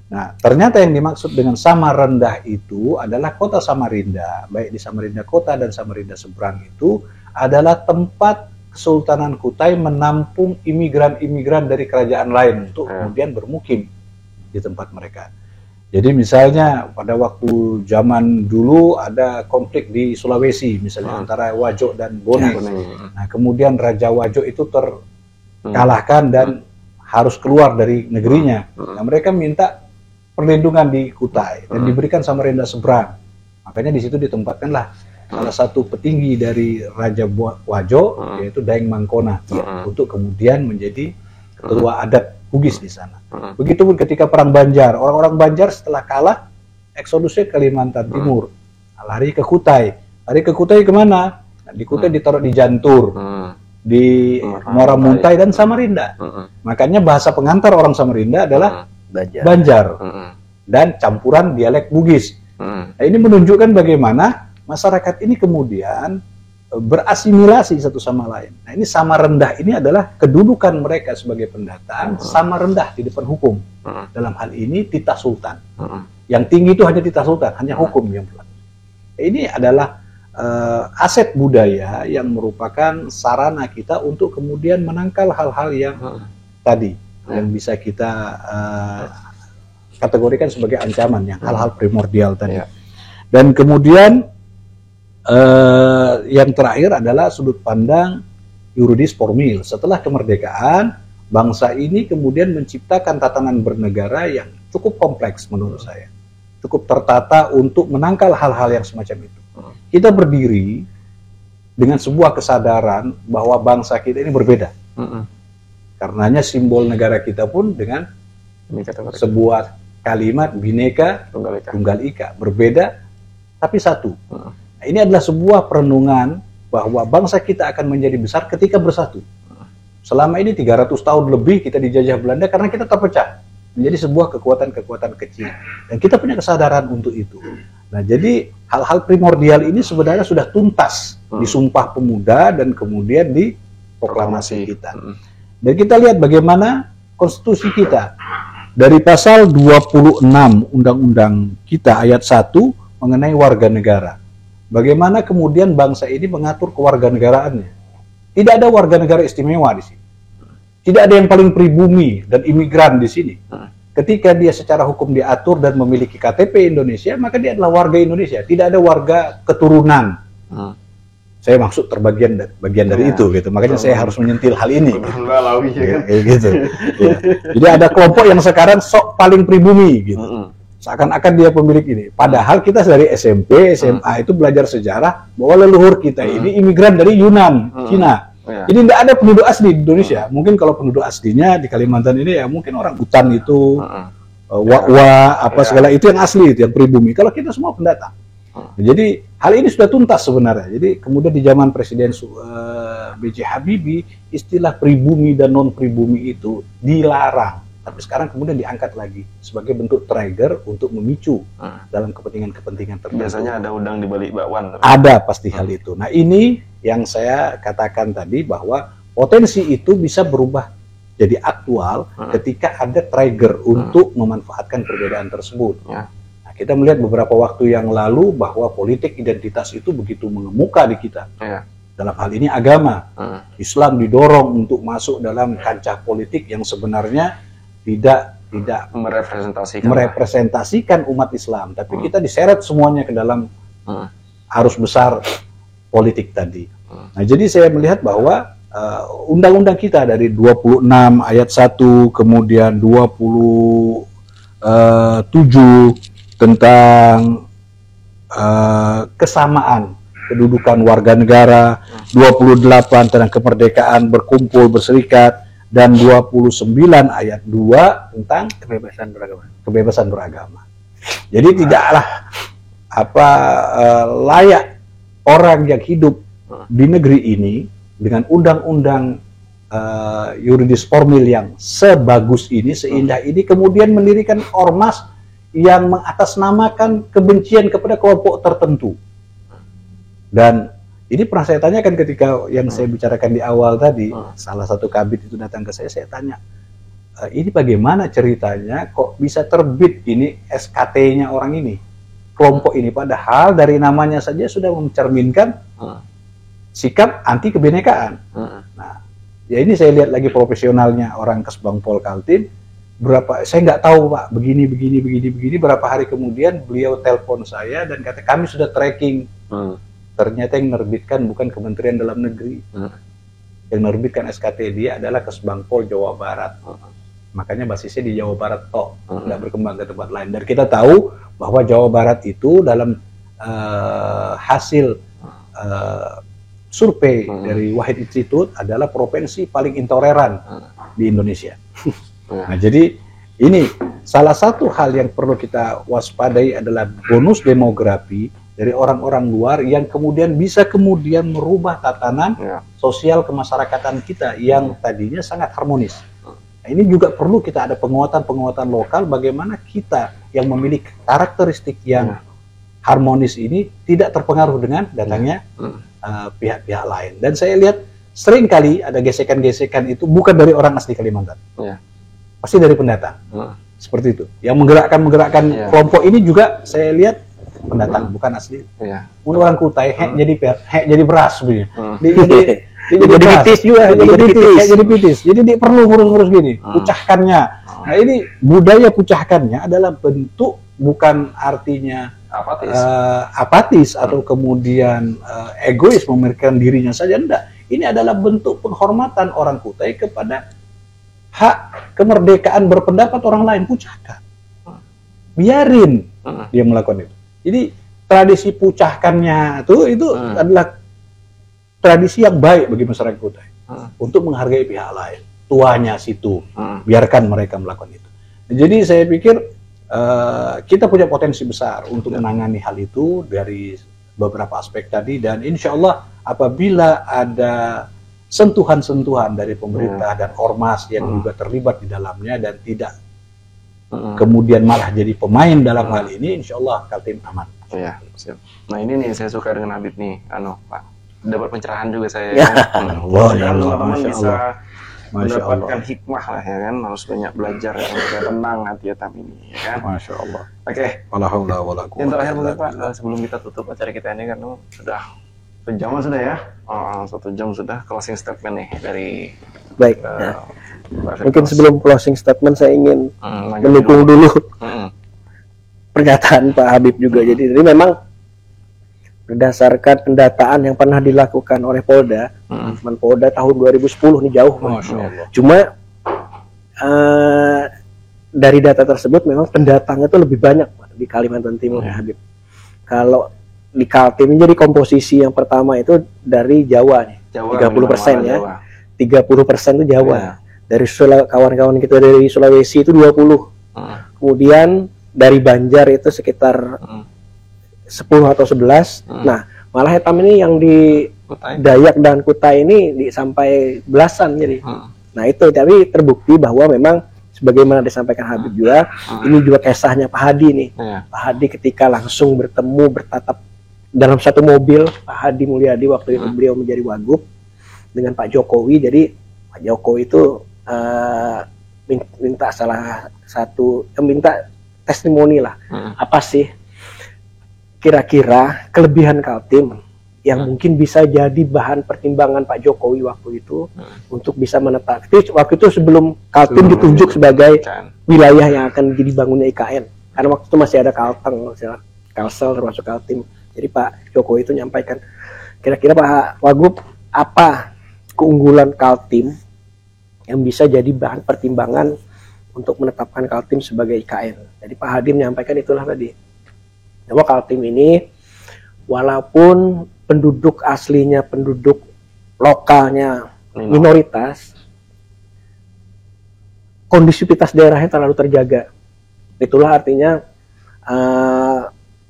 Nah, ternyata yang dimaksud dengan Samarendah itu adalah kota Samarinda, baik di Samarinda Kota dan Samarinda Seberang itu adalah tempat Kesultanan Kutai menampung imigran-imigran dari kerajaan lain untuk kemudian bermukim di tempat mereka. Jadi misalnya pada waktu zaman dulu ada konflik di Sulawesi, misalnya antara Wajo dan Bone. Nah, kemudian Raja Wajo itu terkalahkan dan harus keluar dari negerinya. Nah, mereka minta perlindungan di Kutai dan diberikan Samarinda Seberang. Makanya di situ ditempatkanlah salah satu petinggi dari Raja Wajo, yaitu Daeng Mangkona, untuk kemudian menjadi ketua adat Bugis di sana. Begitupun ketika Perang Banjar, orang-orang Banjar setelah kalah, eksodusnya ke Kalimantan Timur, lari ke Kutai. Lari ke Kutai kemana? Nah, di Kutai ditaruh di Jantur, di Muara Muntai dan Samarinda. Makanya bahasa pengantar orang Samarinda adalah Banjar dan campuran dialek Bugis. Nah, ini menunjukkan bagaimana masyarakat ini kemudian berasimilasi satu sama lain. Nah, ini Samarendah ini adalah kedudukan mereka sebagai pendatang, Samarendah di depan hukum. Dalam hal ini titah sultan. Yang tinggi itu hanya titah sultan, hanya hukum yang berlaku. Ini adalah aset budaya yang merupakan sarana kita untuk kemudian menangkal hal-hal yang tadi, yang bisa kita kategorikan sebagai ancaman, yang hal-hal primordial tadi. Dan kemudian Yang terakhir adalah sudut pandang Iuridis Formil. Setelah kemerdekaan, bangsa ini kemudian menciptakan tatanan bernegara yang cukup kompleks menurut saya. Cukup tertata untuk menangkal hal-hal yang semacam itu. Kita berdiri dengan sebuah kesadaran bahwa bangsa kita ini berbeda. Karenanya simbol negara kita pun dengan sebuah kalimat Bhinneka Tunggal Ika. Berbeda tapi satu. Nah, ini adalah sebuah perenungan bahwa bangsa kita akan menjadi besar ketika bersatu. Selama ini 300 tahun lebih kita dijajah Belanda karena kita terpecah menjadi sebuah kekuatan-kekuatan kecil. Dan kita punya kesadaran untuk itu. Nah, jadi hal-hal primordial ini sebenarnya sudah tuntas di Sumpah Pemuda dan kemudian di proklamasi kita. Dan kita lihat bagaimana konstitusi kita dari pasal 26 Undang-Undang kita ayat 1 mengenai warga negara. Bagaimana kemudian bangsa ini mengatur kewarganegaraannya. Tidak ada warga negara istimewa di sini. Tidak ada yang paling pribumi dan imigran di sini. Ketika dia secara hukum diatur dan memiliki KTP Indonesia, maka dia adalah warga Indonesia. Tidak ada warga keturunan. Saya maksud bagian dari itu, gitu. Makanya saya harus menyentil hal ini. Gitu. Ya. Jadi ada kelompok yang sekarang sok paling pribumi, gitu. Seakan-akan dia pemilik ini. Padahal kita dari SMP, SMA itu belajar sejarah bahwa leluhur kita ini imigran dari Yunan, Cina. Jadi tidak ada penduduk asli di Indonesia. Mungkin kalau penduduk aslinya di Kalimantan ini ya mungkin orang hutan itu, segala itu yang asli, itu yang pribumi. Kalau kita semua pendatang. Jadi hal ini sudah tuntas sebenarnya. Jadi kemudian di zaman Presiden B.J. Habibie, istilah pribumi dan non pribumi itu dilarang. Tapi sekarang kemudian diangkat lagi sebagai bentuk trigger untuk memicu dalam kepentingan-kepentingan tertentu. Biasanya ada udang di balik bakwan. Ada pasti hal itu. Nah, ini yang saya katakan tadi bahwa potensi itu bisa berubah jadi aktual ketika ada trigger untuk memanfaatkan perbedaan tersebut. Nah, kita melihat beberapa waktu yang lalu bahwa politik identitas itu begitu mengemuka di kita. Dalam hal ini agama. Islam didorong untuk masuk dalam kancah politik yang sebenarnya tidak merepresentasikan umat Islam, tapi kita diseret semuanya ke dalam arus besar politik tadi. Nah, jadi saya melihat bahwa undang-undang kita dari 26 ayat 1 kemudian 27 tentang kesamaan kedudukan warga negara, 28 tentang kemerdekaan berkumpul berserikat, dan 29 ayat 2 tentang kebebasan beragama. Jadi tidaklah layak orang yang hidup di negeri ini dengan undang-undang Iuridis Formil yang sebagus ini, seindah ini, kemudian mendirikan ormas yang mengatasnamakan kebencian kepada kelompok tertentu. Dan ini pernah saya tanyakan ketika yang saya bicarakan di awal tadi, salah satu kabit itu datang ke saya tanya, ini bagaimana ceritanya kok bisa terbit ini SKT-nya orang ini, kelompok ini, padahal dari namanya saja sudah mencerminkan sikap anti kebinekaan. Nah, ya ini saya lihat lagi profesionalnya orang Kesbangpol Kaltim, saya nggak tahu Pak, begini, berapa hari kemudian beliau telepon saya dan kata kami sudah tracking. Ternyata yang menerbitkan bukan Kementerian Dalam Negeri. Yang menerbitkan SKT dia adalah Kesbangpol Jawa Barat. Makanya basisnya di Jawa Barat toh, tidak berkembang ke tempat lain. Dan kita tahu bahwa Jawa Barat itu dalam hasil survei dari Wahid Institute adalah provinsi paling intoleran di Indonesia. Nah, jadi ini salah satu hal yang perlu kita waspadai adalah bonus demografi dari orang-orang luar yang kemudian bisa merubah tatanan sosial kemasyarakatan kita yang tadinya sangat harmonis. Nah, ini juga perlu kita ada penguatan-penguatan lokal bagaimana kita yang memiliki karakteristik yang harmonis ini tidak terpengaruh dengan datangnya pihak-pihak lain. Dan saya lihat sering kali ada gesekan-gesekan itu bukan dari orang asli Kalimantan. Pasti dari pendatang. Seperti itu. Yang menggerakkan kelompok ini juga saya lihat pendatang, bukan asli. Orang Kutai jadi beras begini. Jadi pitis juga, jadi pitis. Jadi dia perlu ngurus-ngurus gini, pucahkannya. Nah, ini budaya pucahkannya adalah bentuk, bukan artinya apatis atau kemudian egois memikirkan dirinya saja, enggak. Ini adalah bentuk penghormatan orang Kutai kepada hak kemerdekaan berpendapat orang lain. Pucahkan, biarin dia melakukan itu. Jadi tradisi pucahkannya itu adalah tradisi yang baik bagi masyarakat Kutai untuk menghargai pihak lain. Tuanya situ, biarkan mereka melakukan itu. Jadi saya pikir kita punya potensi besar untuk menangani hal itu dari beberapa aspek tadi, dan insya Allah apabila ada sentuhan-sentuhan dari pemerintah dan ormas yang juga terlibat di dalamnya dan tidak kemudian malah jadi pemain dalam hal ini, insya Allah Kaltim aman. Iya, siap. Nah ini nih saya suka dengan Habib nih, Pak. Dapat pencerahan juga saya. Ya. Allah, ya Allah, teman-teman Masya bisa Allah. Masya mendapatkan Allah. hikmah lah ya kan, harus banyak belajar ya, supaya tenang hati Etam ini ya kan. Masya Allah. Oke, Wala haula wala quwwata yang terakhir mungkin illa Pak, billah. sebelum kita tutup acara kita ini kan sudah sejaman sudah ya. 1 jam sudah, closing statement nih dari Baik. Pak Nah, Firdaus. mungkin sebelum closing statement saya ingin Lanjut mendukung dulu Mm-mm. pernyataan Pak Habib juga. Jadi memang berdasarkan pendataan yang pernah dilakukan oleh Polda, teman Polda tahun 2010 nih jauh, Pak. Masya Allah. Cuma dari data tersebut memang pendatangnya itu lebih banyak, Pak, di Kalimantan Timur ya Habib. Kalau di Kaltim jadi komposisi yang pertama itu dari Jawa nih, Jawa, 30% ya. Jawa. 30% itu Jawa. Iya. Dari kawan-kawan kita dari Sulawesi itu 20. Kemudian dari Banjar itu sekitar 10 atau 11. Nah, malah Etam ini yang di Kutai. Dayak dan Kutai ini sampai belasan jadi. Nah, itu tapi terbukti bahwa memang sebagaimana disampaikan Habib juga, ini juga kisahnya Pak Hadi nih. Iya. Pak Hadi ketika langsung bertemu bertatap dalam satu mobil, Pak Hadi Mulyadi waktu itu beliau menjadi wagub dengan Pak Jokowi. Jadi Pak Jokowi itu minta minta testimoni lah. Apa sih kira-kira kelebihan Kaltim yang mungkin bisa jadi bahan pertimbangan Pak Jokowi waktu itu untuk bisa menetap. Waktu itu sebelum Kaltim ditunjuk sebagai wilayah yang akan dibangunnya IKN. Karena waktu itu masih ada Kalteng, Kalsel termasuk Kaltim. Jadi Pak Jokowi itu nyampaikan, kira-kira Pak Wagub, apa keunggulan Kaltim yang bisa jadi bahan pertimbangan untuk menetapkan Kaltim sebagai IKN. Jadi Pak Hadi menyampaikan itulah tadi. Bahwa Kaltim ini walaupun penduduk aslinya, penduduk lokalnya minoritas, kondisivitas daerahnya terlalu terjaga. Itulah artinya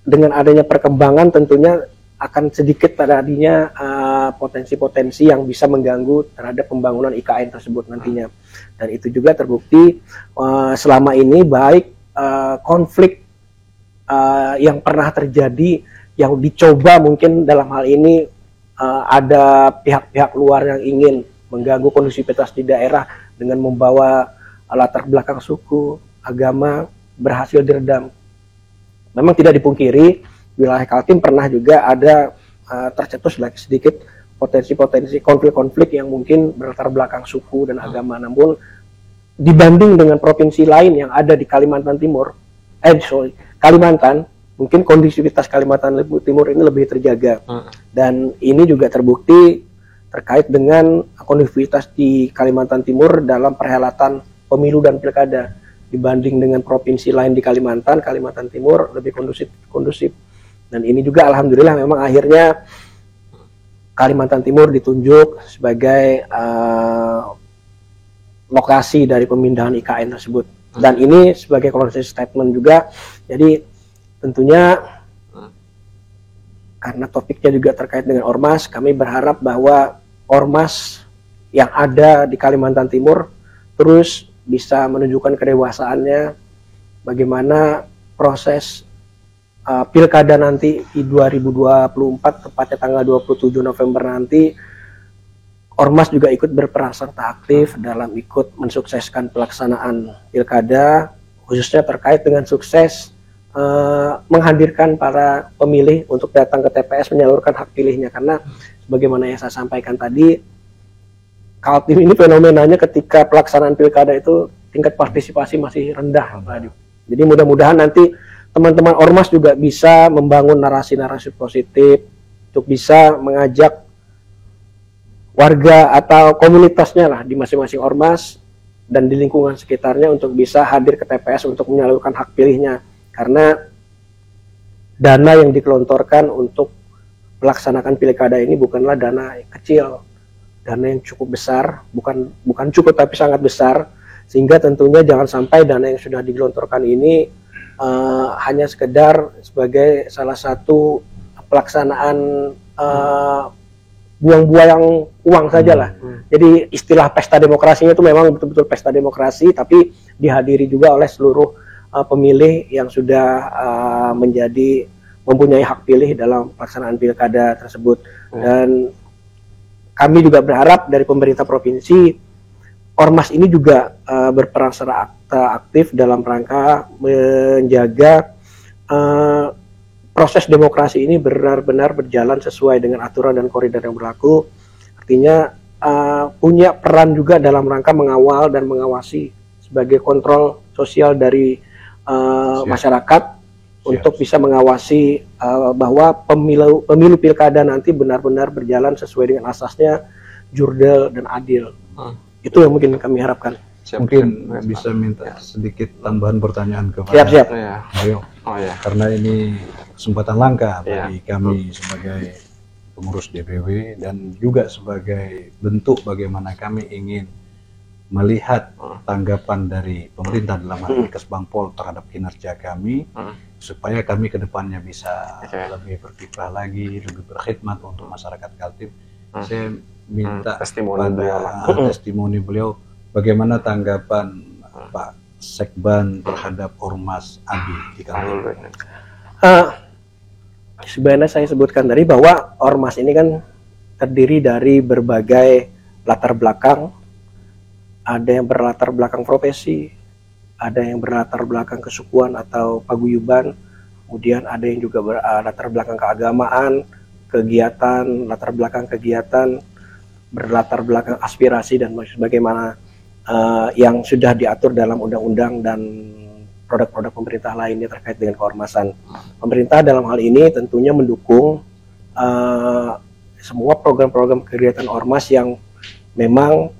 dengan adanya perkembangan tentunya akan sedikit terjadinya potensi-potensi yang bisa mengganggu terhadap pembangunan IKN tersebut nantinya. Dan itu juga terbukti selama ini baik konflik yang pernah terjadi, yang dicoba mungkin dalam hal ini ada pihak-pihak luar yang ingin mengganggu kondusivitas di daerah dengan membawa latar belakang suku, agama, berhasil diredam. Memang tidak dipungkiri wilayah Kaltim pernah juga ada tercetus sedikit potensi-potensi konflik-konflik yang mungkin berlatar belakang suku dan agama. Namun dibanding dengan provinsi lain yang ada di Kalimantan Timur, Kalimantan, mungkin kondisivitas Kalimantan Timur ini lebih terjaga. Dan ini juga terbukti terkait dengan kondisivitas di Kalimantan Timur dalam perhelatan pemilu dan pilkada. Dibanding dengan provinsi lain di Kalimantan Timur lebih kondusif. Dan ini juga alhamdulillah memang akhirnya Kalimantan Timur ditunjuk sebagai lokasi dari pemindahan IKN tersebut. Dan ini sebagai closing statement juga. Jadi tentunya karena topiknya juga terkait dengan ormas, kami berharap bahwa ormas yang ada di Kalimantan Timur terus bisa menunjukkan kedewasaannya bagaimana proses pilkada nanti di 2024 tepatnya tanggal 27 November nanti. Ormas juga ikut berperan serta aktif dalam ikut mensukseskan pelaksanaan pilkada, khususnya terkait dengan sukses menghadirkan para pemilih untuk datang ke TPS menyalurkan hak pilihnya. Karena sebagaimana yang saya sampaikan tadi, Kaltim ini fenomenanya ketika pelaksanaan pilkada itu tingkat partisipasi masih rendah, Pak Adi. Jadi mudah-mudahan nanti teman-teman ormas juga bisa membangun narasi-narasi positif untuk bisa mengajak warga atau komunitasnya lah di masing-masing ormas dan di lingkungan sekitarnya untuk bisa hadir ke TPS untuk menyalurkan hak pilihnya, karena dana yang digelontorkan untuk melaksanakan pilkada ini bukanlah dana yang kecil, dana yang cukup besar, bukan cukup tapi sangat besar, sehingga tentunya jangan sampai dana yang sudah digelontorkan ini hanya sekedar sebagai salah satu pelaksanaan buang-buang uang saja lah. Jadi istilah pesta demokrasinya itu memang betul-betul pesta demokrasi, tapi dihadiri juga oleh seluruh pemilih yang sudah mempunyai hak pilih dalam pelaksanaan pilkada tersebut. Dan kami juga berharap dari pemerintah provinsi, ormas ini juga berperan secara aktif dalam rangka menjaga proses demokrasi ini benar-benar berjalan sesuai dengan aturan dan koridor yang berlaku. Artinya punya peran juga dalam rangka mengawal dan mengawasi sebagai kontrol sosial dari masyarakat untuk bisa mengawasi bahwa pemilu pilkada nanti benar-benar berjalan sesuai dengan asasnya, jurdil dan adil. Itu yang mungkin kami harapkan. Mungkin bisa minta sedikit tambahan pertanyaan kepada Siap. Ayo. Karena ini kesempatan langka bagi kami sebagai pengurus DPW dan juga sebagai bentuk bagaimana kami ingin melihat tanggapan dari pemerintah dalam hal ini Kesbangpol terhadap kinerja kami, supaya kami ke depannya bisa lebih berkiprah lagi, lebih berkhidmat untuk masyarakat Kaltim. Saya minta testimoni beliau bagaimana tanggapan Pak Sekban terhadap Ormas ABI di Kaltim. Sebenarnya saya sebutkan tadi bahwa ormas ini kan terdiri dari berbagai latar belakang. Ada yang berlatar belakang profesi, ada yang berlatar belakang kesukuan atau paguyuban, kemudian ada yang juga berlatar belakang keagamaan, kegiatan, latar belakang kegiatan, berlatar belakang aspirasi dan sebagaimana yang sudah diatur dalam undang-undang dan produk-produk pemerintah lainnya terkait dengan keormasan. Pemerintah dalam hal ini tentunya mendukung semua program-program kegiatan ormas yang memang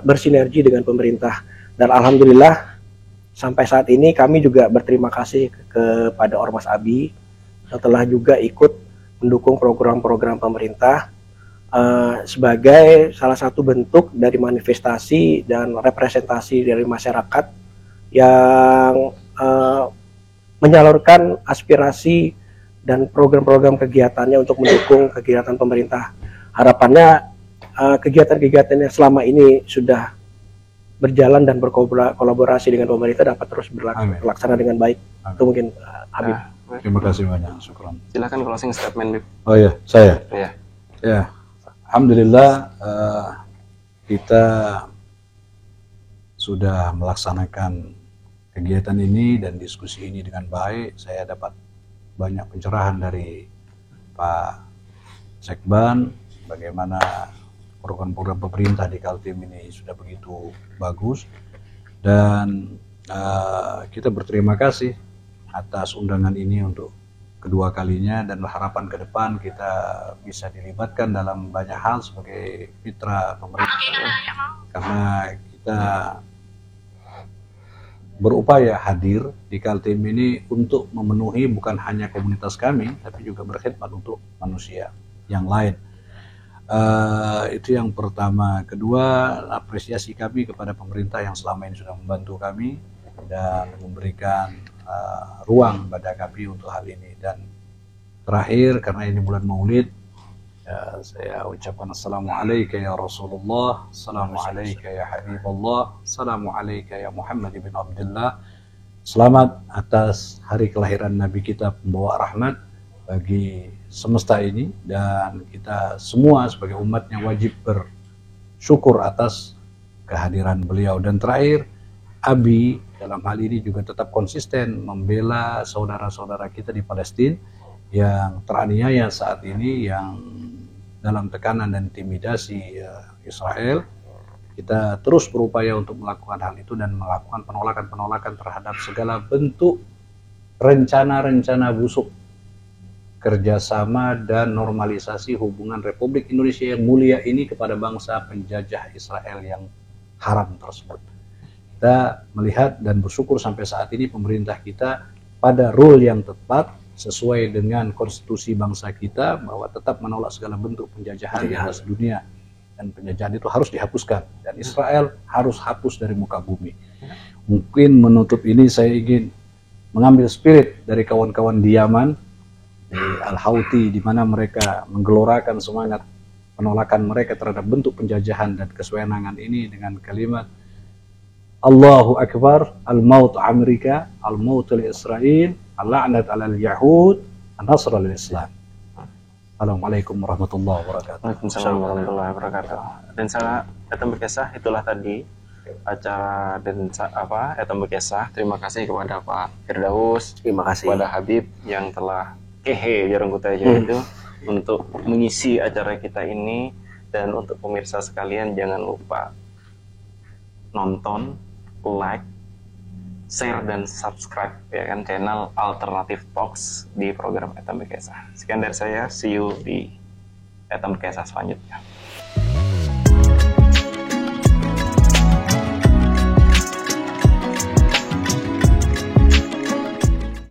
bersinergi dengan pemerintah. Dan alhamdulillah sampai saat ini kami juga berterima kasih kepada Ormas ABI yang telah juga ikut mendukung program-program pemerintah sebagai salah satu bentuk dari manifestasi dan representasi dari masyarakat yang menyalurkan aspirasi dan program-program kegiatannya untuk mendukung kegiatan pemerintah. Harapannya kegiatan-kegiatan yang selama ini sudah berjalan dan berkolaborasi dengan pemerintah dapat terus berlaksana dengan baik. Amin. Itu mungkin Habib. Terima kasih banyak, syukran. Silakan closing statement, Bib. Oh ya, saya. Ya. Alhamdulillah kita sudah melaksanakan kegiatan ini dan diskusi ini dengan baik. Saya dapat banyak pencerahan dari Pak Sekban bagaimana program-program pemerintah di Kaltim ini sudah begitu bagus, dan kita berterima kasih atas undangan ini untuk kedua kalinya, dan harapan ke depan kita bisa dilibatkan dalam banyak hal sebagai mitra pemerintah, karena kita berupaya hadir di Kaltim ini untuk memenuhi bukan hanya komunitas kami, tapi juga berkhidmat untuk manusia yang lain. Itu yang pertama. Kedua, apresiasi kami kepada pemerintah yang selama ini sudah membantu kami dan memberikan ruang pada kami untuk hal ini. Dan terakhir, karena ini bulan Maulid, saya ucapkan Assalamualaikum ya Rasulullah, Assalamualaikum ya Habibullah, Assalamualaikum ya Muhammad bin Abdullah. Selamat atas hari kelahiran Nabi kita, pembawa rahmat bagi semesta ini, dan kita semua sebagai umatnya wajib bersyukur atas kehadiran beliau. Dan terakhir, ABI dalam hal ini juga tetap konsisten membela saudara-saudara kita di Palestina yang teraniaya saat ini, yang dalam tekanan dan intimidasi Israel. Kita terus berupaya untuk melakukan hal itu dan melakukan penolakan-penolakan terhadap segala bentuk rencana-rencana busuk kerjasama dan normalisasi hubungan Republik Indonesia yang mulia ini kepada bangsa penjajah Israel yang haram tersebut. Kita melihat dan bersyukur sampai saat ini pemerintah kita pada rule yang tepat sesuai dengan konstitusi bangsa kita bahwa tetap menolak segala bentuk penjajahan di atas dunia, dan penjajahan itu harus dihapuskan dan Israel harus hapus dari muka bumi. Mungkin menutup ini saya ingin mengambil spirit dari kawan-kawan di Yaman, di Al-Houthi, di mana mereka menggelorakan semangat penolakan mereka terhadap bentuk penjajahan dan kesewenangan ini dengan kalimat Allahu Akbar, al-maut Amerika, al-maut Israel, al-la'nat alal Yahud, an-nasr al-Islam. Assalamualaikum warahmatullahi wabarakatuh. Waalaikumsalam warahmatullahi wabarakatuh. Dan saya Etam Bekesah, itulah tadi acara dan Etam Bekesah. Terima kasih kepada Pak Firdaus, Terima kasih. kepada Habib yang telah jarang kutanya itu untuk mengisi acara kita ini, dan untuk pemirsa sekalian jangan lupa nonton, like, share dan subscribe ya kan channel Alternative Talks di program Etam Bekesah. Sekian dari saya, see you di Etam Bekesah selanjutnya.